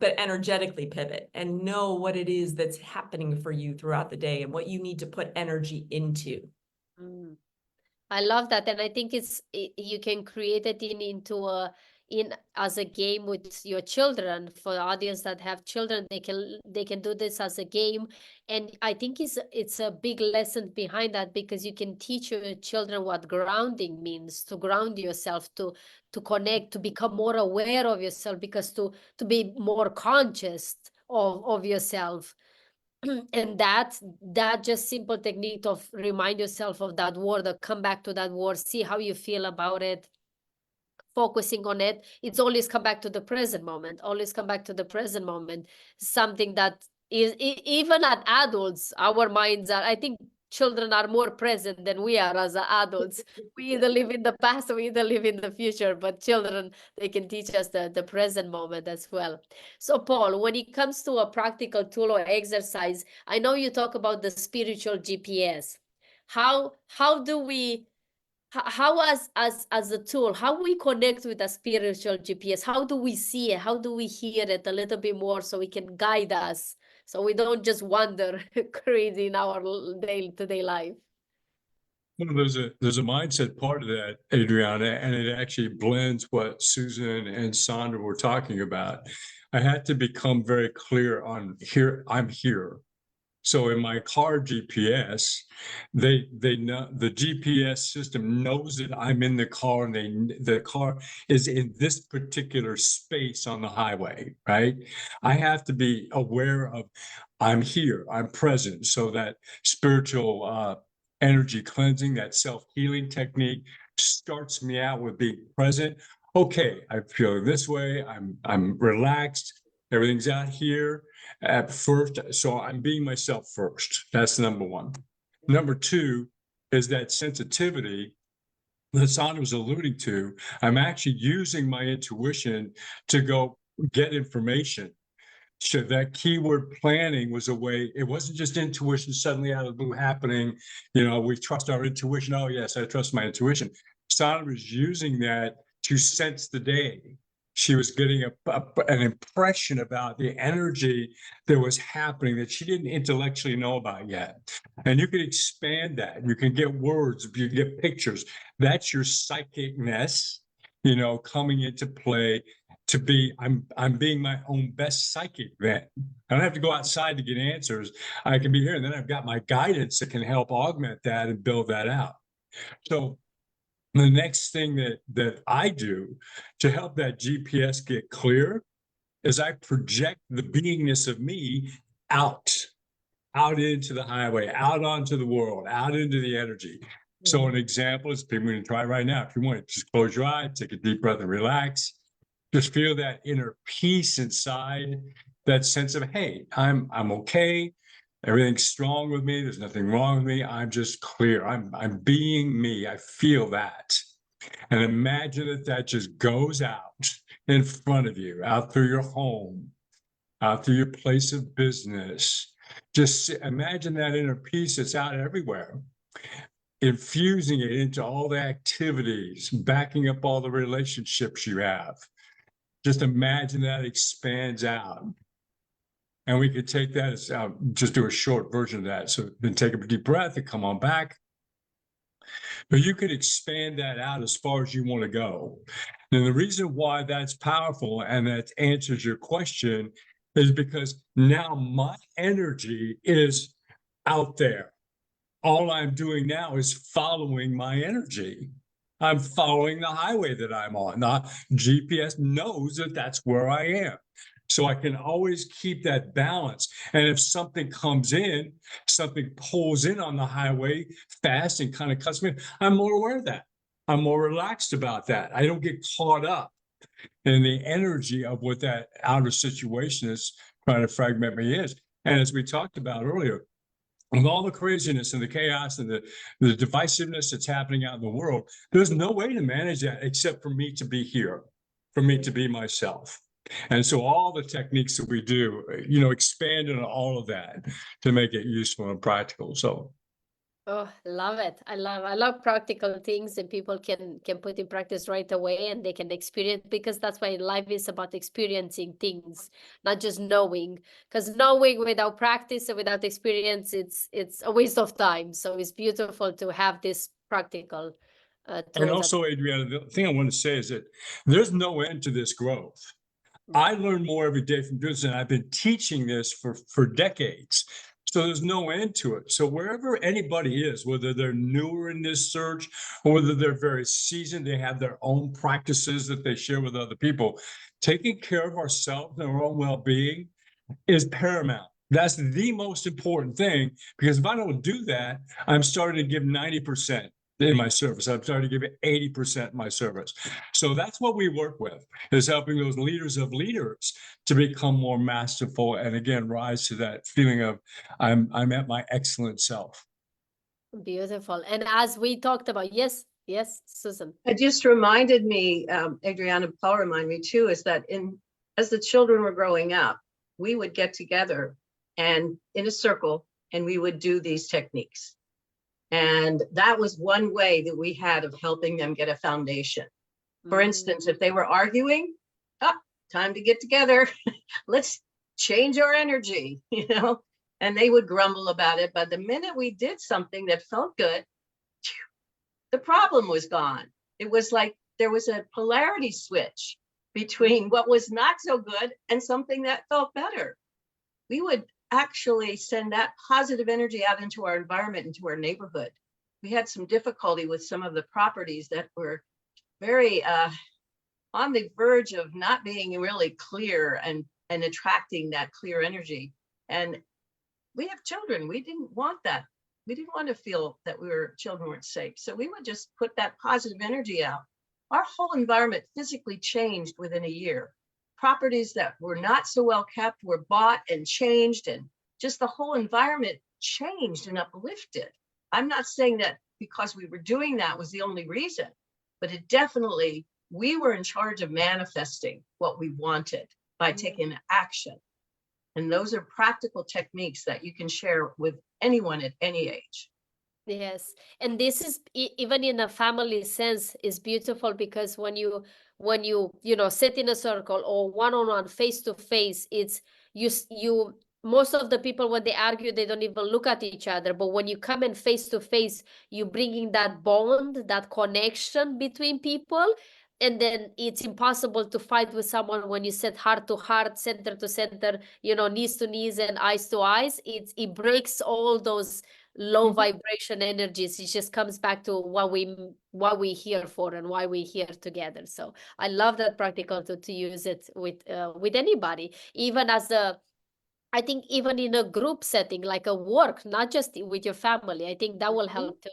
but energetically pivot, and know what it is that's happening for you throughout the day and what you need to put energy into. I love that, and I think you can create it as a game with your children. For the audience that have children, they can do this as a game, and I think it's a big lesson behind that, because you can teach your children what grounding means, to ground yourself, to connect, to become more aware of yourself, because to be more conscious of yourself. And that just simple technique of remind yourself of that word, or come back to that word, see how you feel about it, focusing on it. It's always come back to the present moment, always come back to the present moment. Something that is, even at adults, our minds are, I think children are more present than we are as adults. We either live in the past or we either live in the future, but children, they can teach us the present moment as well. So Paul, when it comes to a practical tool or exercise, I know you talk about the spiritual GPS. How do we, how as a tool, how we connect with a spiritual GPS? How do we see it? How do we hear it a little bit more, so we can guide us, so we don't just wander crazy in our day-to-day life? Well, there's a mindset part of that, Adriana, and it actually blends what Susan and Sondra were talking about. I had to become very clear on here. I'm here. So in my car GPS, they know, the GPS system knows that I'm in the car, and the car is in this particular space on the highway, right? I have to be aware of, I'm here, I'm present. So that spiritual energy cleansing, that self-healing technique, starts me out with being present. Okay, I feel this way. I'm relaxed. Everything's out here at first. So I'm being myself first. That's number one. Number two is that sensitivity that Sondra was alluding to. I'm actually using my intuition to go get information. So that keyword planning was a way, it wasn't just intuition suddenly out of the blue happening. You know, we trust our intuition. Oh, yes, I trust my intuition. Sondra was using that to sense the day. She was getting an impression about the energy that was happening that she didn't intellectually know about yet. And you can expand that. You can get words, you can get pictures. That's your psychicness, you know, coming into play. To be, I'm being my own best psychic then. I don't have to go outside to get answers. I can be here, and then I've got my guidance that can help augment that and build that out. So the next thing that I do to help that GPS get clear is I project the beingness of me out into the highway, out onto the world, out into the energy. So an example is, people can try right now. If you want, just close your eyes, take a deep breath and relax. Just feel that inner peace inside, that sense of, hey, I'm okay. Everything's strong with me. There's nothing wrong with me. I'm just clear. I'm being me. I feel that. And imagine that just goes out in front of you, out through your home, out through your place of business. Just imagine that inner peace that's out everywhere, infusing it into all the activities, backing up all the relationships you have. Just imagine that expands out. And we could take that as, just do a short version of that. So then take a deep breath and come on back. But you could expand that out as far as you want to go. And the reason why that's powerful and that answers your question is because now my energy is out there. All I'm doing now is following my energy. I'm following the highway that I'm on. The GPS knows that that's where I am. So I can always keep that balance. And if something comes in, something pulls in on the highway fast and kind of cuts me, I'm more aware of that. I'm more relaxed about that. I don't get caught up in the energy of what that outer situation is trying to fragment me is. And as we talked about earlier, with all the craziness and the chaos and the divisiveness that's happening out in the world, there's no way to manage that except for me to be here, for me to be myself. And so all the techniques that we do, you know, expand on all of that to make it useful and practical. So. Oh, love it. I love practical things that people can put in practice right away and they can experience, because that's why life is about experiencing things, not just knowing. Because knowing without practice and without experience, it's a waste of time. So it's beautiful to have this practical tools. And also, Adriana, the thing I want to say is that there's no end to this growth. I learn more every day from doing this, and I've been teaching this for decades. So there's no end to it. So wherever anybody is, whether they're newer in this search or whether they're very seasoned, they have their own practices that they share with other people, taking care of ourselves and our own well-being is paramount. That's the most important thing, because if I don't do that, I'm starting to give 90% in my service. I'm starting to give it 80% in my service. So that's what we work with, is helping those leaders of leaders to become more masterful and again rise to that feeling of I'm at my excellent self. Beautiful. And as we talked about, yes, Susan. It just reminded me, Adriana, Paul reminded me too, is that as the children were growing up, we would get together and in a circle and we would do these techniques. And that was one way that we had of helping them get a foundation. For instance, if they were arguing, time to get together, let's change our energy, you know, and they would grumble about it. But the minute we did something that felt good, the problem was gone. It was like there was a polarity switch between what was not so good and something that felt better. We would actually send that positive energy out into our environment, into our neighborhood. We had some difficulty with some of the properties that were very on the verge of not being really clear and attracting that clear energy. And we have children, we didn't want that. We didn't want to feel that children weren't safe. So we would just put that positive energy out. Our whole environment physically changed within a year. Properties that were not so well kept were bought and changed, and just the whole environment changed and uplifted. I'm not saying that because we were doing that was the only reason, but it definitely, we were in charge of manifesting what we wanted by taking action. And those are practical techniques that you can share with anyone at any age. Yes, and this is even in a family sense is beautiful, because when you sit in a circle or one-on-one, face-to-face, it's you most of the people, when they argue, they don't even look at each other. But when you come in face-to-face, you bringing that bond, that connection between people. And then it's impossible to fight with someone when you sit heart to heart, center to center, knees to knees and eyes to eyes. It breaks all those low vibration energies. It just comes back to what we're here for and why we're here together. So I love that practical to use it with anybody, even I think even in a group setting, like a work, not just with your family. I think that will help too.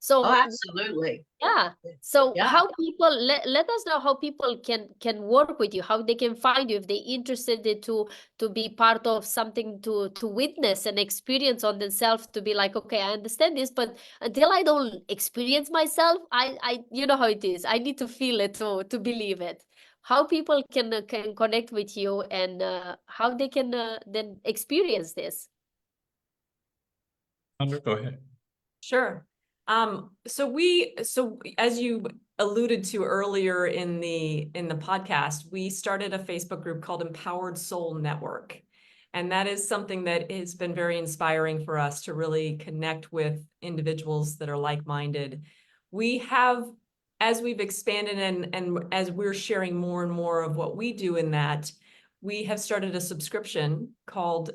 So Oh, absolutely. yeah. So Yeah. how people let us know how people can work with you, how they can find you if they're interested to be part of something, to witness and experience on themselves, to be like, okay, I understand this, but until I don't experience myself, I you know how it is. I need to feel it to believe it. How people can connect with you, and how they can then experience this. Sondra, go ahead. Sure. So as you alluded to earlier in the podcast, we started a Facebook group called Empowered Soul Network. And that is something that has been very inspiring for us to really connect with individuals that are like-minded. We have, as we've expanded and as we're sharing more and more of what we do in that, we have started a subscription called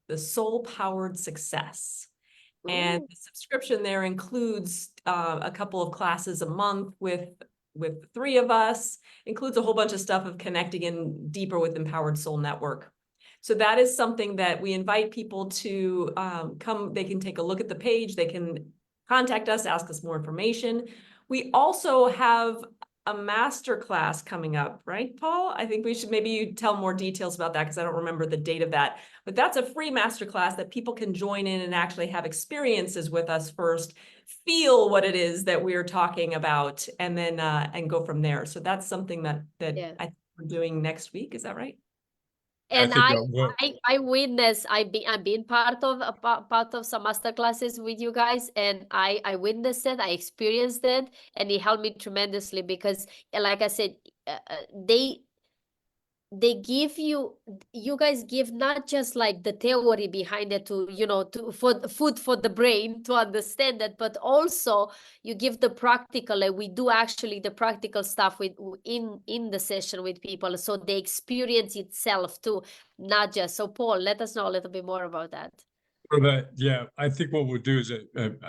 the Soul Powered Success. And the subscription there includes a couple of classes a month with 3 of us, includes a whole bunch of stuff of connecting in deeper with Empowered Soul Network. So that is something that we invite people to come. They can take a look at the page. They can contact us, ask us more information. We also have a master class coming up, right, Paul? I think we should maybe you tell more details about that, because I don't remember the date of that. But that's a free master class that people can join in and actually have experiences with us first, feel what it is that we're talking about, and then and go from there. So that's something that Yeah. I think we're doing next week. Is that right? And think I witnessed, I've been part of some master classes with you guys, and I witnessed it, I experienced it, and it helped me tremendously, because like I said, they give you guys give not just like the theory behind it for food for the brain to understand it, but also you give the practical, and we do actually the practical stuff in the session with people, so the experience itself too, not just. So Paul, let us know a little bit more about that. For that, yeah, I think what we'll do is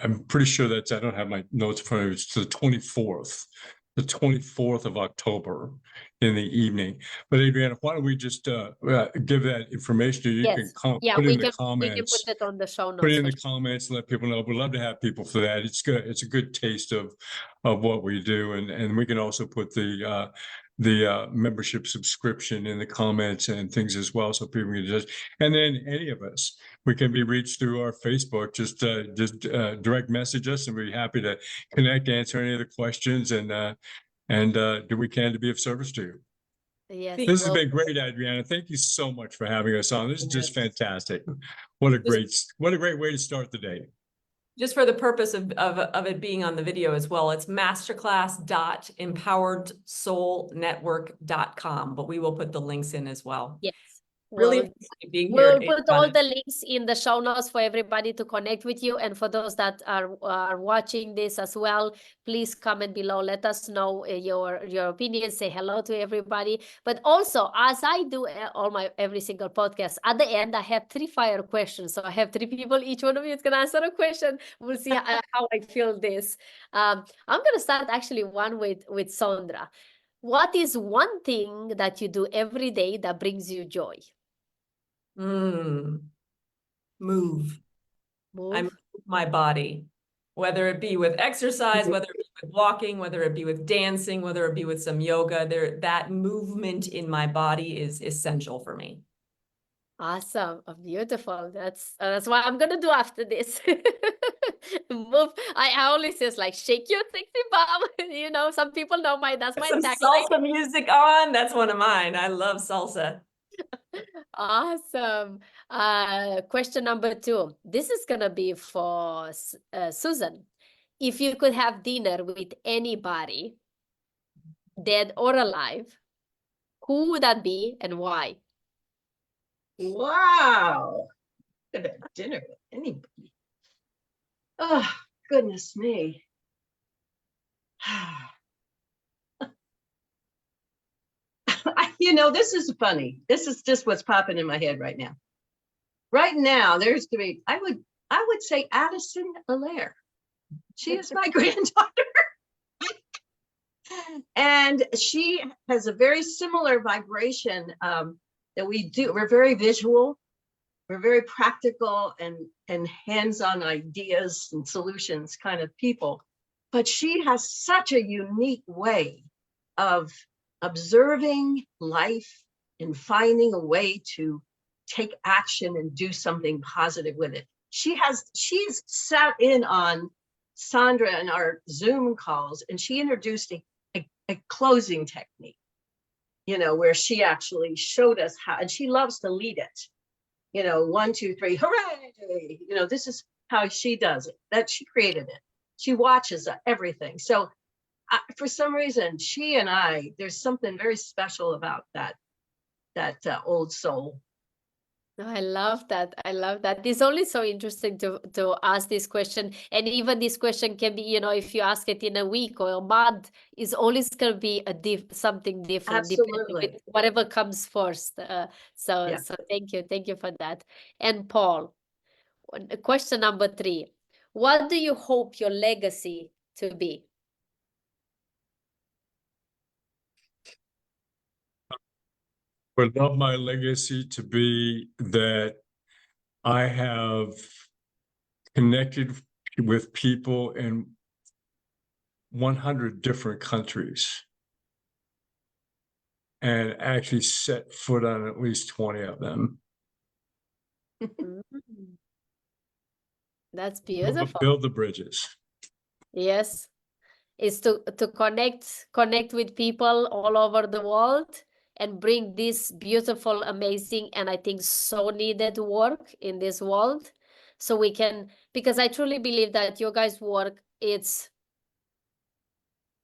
I'm pretty sure that I don't have my notes in front of me. It's the 24th. The 24th of October in the evening. But Adriana, why don't we just give that information to you? Yes. Can Yeah, put we in the can comments. put it on the show notes. Put it in the comments and let people know. We'd love to have people for that. It's good. It's a good taste of what we do, and we can also put the membership subscription in the comments and things as well, so people can just. And then any of us, we can be reached through our Facebook. Just direct message us, and we'd be happy to connect, answer any of the questions, and do what we can to be of service to you. Yes. This has been great, Adriana. Thank you so much for having us on. This is just fantastic. What a great way to start the day. Just for the purpose of it being on the video as well, it's masterclass.empoweredsoulnetwork.com, but we will put the links in as well. Yes. Really We'll, being here. we'll put all the links in the show notes for everybody to connect with you. And for those that are watching this as well, please comment below. Let us know your opinion. Say hello to everybody. But also, as I do every single podcast, at the end, I have 3 fire questions. So I have 3 people. Each one of you is going to answer a question. We'll see how I feel this. I'm going to start actually one with Sondra. What is one thing that you do every day that brings you joy? Move. Move. I'm my body, whether it be with exercise, whether it be with walking, whether it be with dancing, whether it be with some yoga, that movement in my body is essential for me. Awesome. Beautiful. That's what I'm gonna do after this. Move. I always says like shake your sexy bum. You know, some people know that's my Some tagline. salsa music on. That's one of mine. I love salsa. Awesome. Question number 2. This is gonna be for Susan. If you could have dinner with anybody, dead or alive, who would that be and why? Wow. Could have dinner with anybody. Oh, goodness me. You know, this is funny. This is just what's popping in my head right now. Right now, there's to be, I would say Addison Allaire. She is my granddaughter. And she has a very similar vibration that we do. We're very visual. We're very practical and hands-on ideas and solutions kind of people. But she has such a unique way of observing life and finding a way to take action and do something positive with it. She's sat in on Sondra and our Zoom calls, and she introduced a closing technique, you know, where she actually showed us how, and she loves to lead it. You know, 1, 2, 3, hooray! You know, this is how she does it. That she created it. She watches everything. So for some reason, she and I, there's something very special about that old soul. I love that. I love that. It's only so interesting to ask this question. And even this question can be, you know, if you ask it in a week or a month, it's always going to be something different, depending Absolutely. with whatever comes first. So Yeah. thank you. Thank you for that. And Paul, question number 3. What do you hope your legacy to be? Would love my legacy to be that I have connected with people in 100 different countries and actually set foot on at least 20 of them. Mm. That's beautiful. Build the bridges. Yes. Is to connect with people all over the world and bring this beautiful, amazing, and I think so needed work in this world. So we can, because I truly believe that your guys' work, it's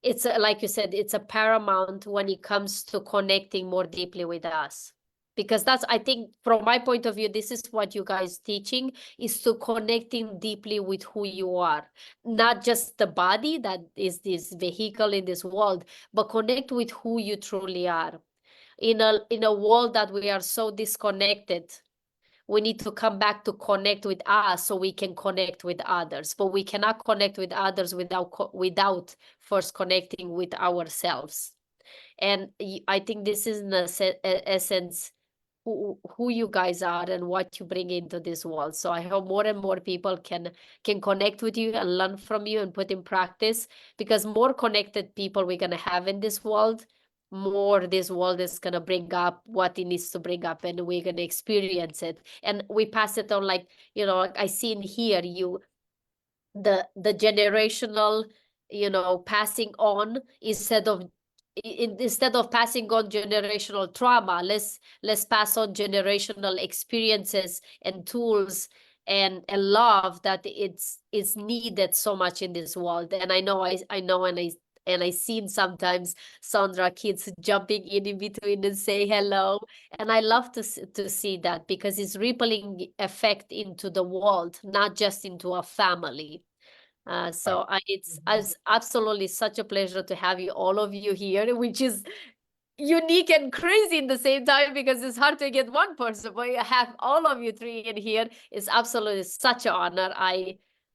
like you said, it's a paramount when it comes to connecting more deeply with us. Because that's, I think, from my point of view, this is what you guys teaching, is to connecting deeply with who you are. Not just the body that is this vehicle in this world, but connect with who you truly are. In a world that we are so disconnected, we need to come back to connect with us so we can connect with others. But we cannot connect with others without first connecting with ourselves. And I think this is in essence who you guys are and what you bring into this world. So I hope more and more people can connect with you and learn from you and put in practice, because more connected people we're going to have in this world, more this world is going to bring up what it needs to bring up, and we're going to experience it. And we pass it on, like, you know, I see in here the generational, you know, passing on instead of passing on generational trauma. Let's pass on generational experiences and tools and love that it's needed so much in this world. And I know and I seen sometimes Sondra kids jumping in between and say hello, and I love to see that, because it's rippling effect into the world, not just into a family. So it's absolutely such a pleasure to have all of you here, which is unique and crazy in the same time, because it's hard to get one person, but you have all of you 3 in here. It's absolutely such an honor.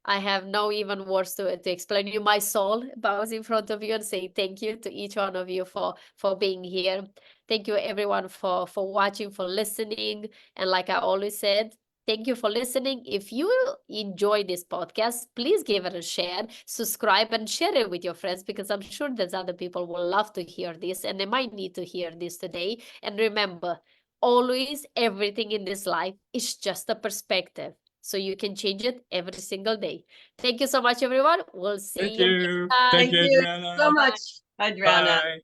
I have no even words to explain. You, my soul bows in front of you and say thank you to each one of you for being here. Thank you everyone for watching, for listening. And like I always said, Thank you for listening. If you enjoy this podcast, please give it a share, subscribe, and share it with your friends, because I'm sure there's other people who will love to hear this and they might need to hear this today. And remember, always everything in this life is just a perspective. So you can change it every single day. Thank you so much, everyone. We'll see Thank you. you. next time. Thank you, Thank you Adriana. so much, Adriana. Bye.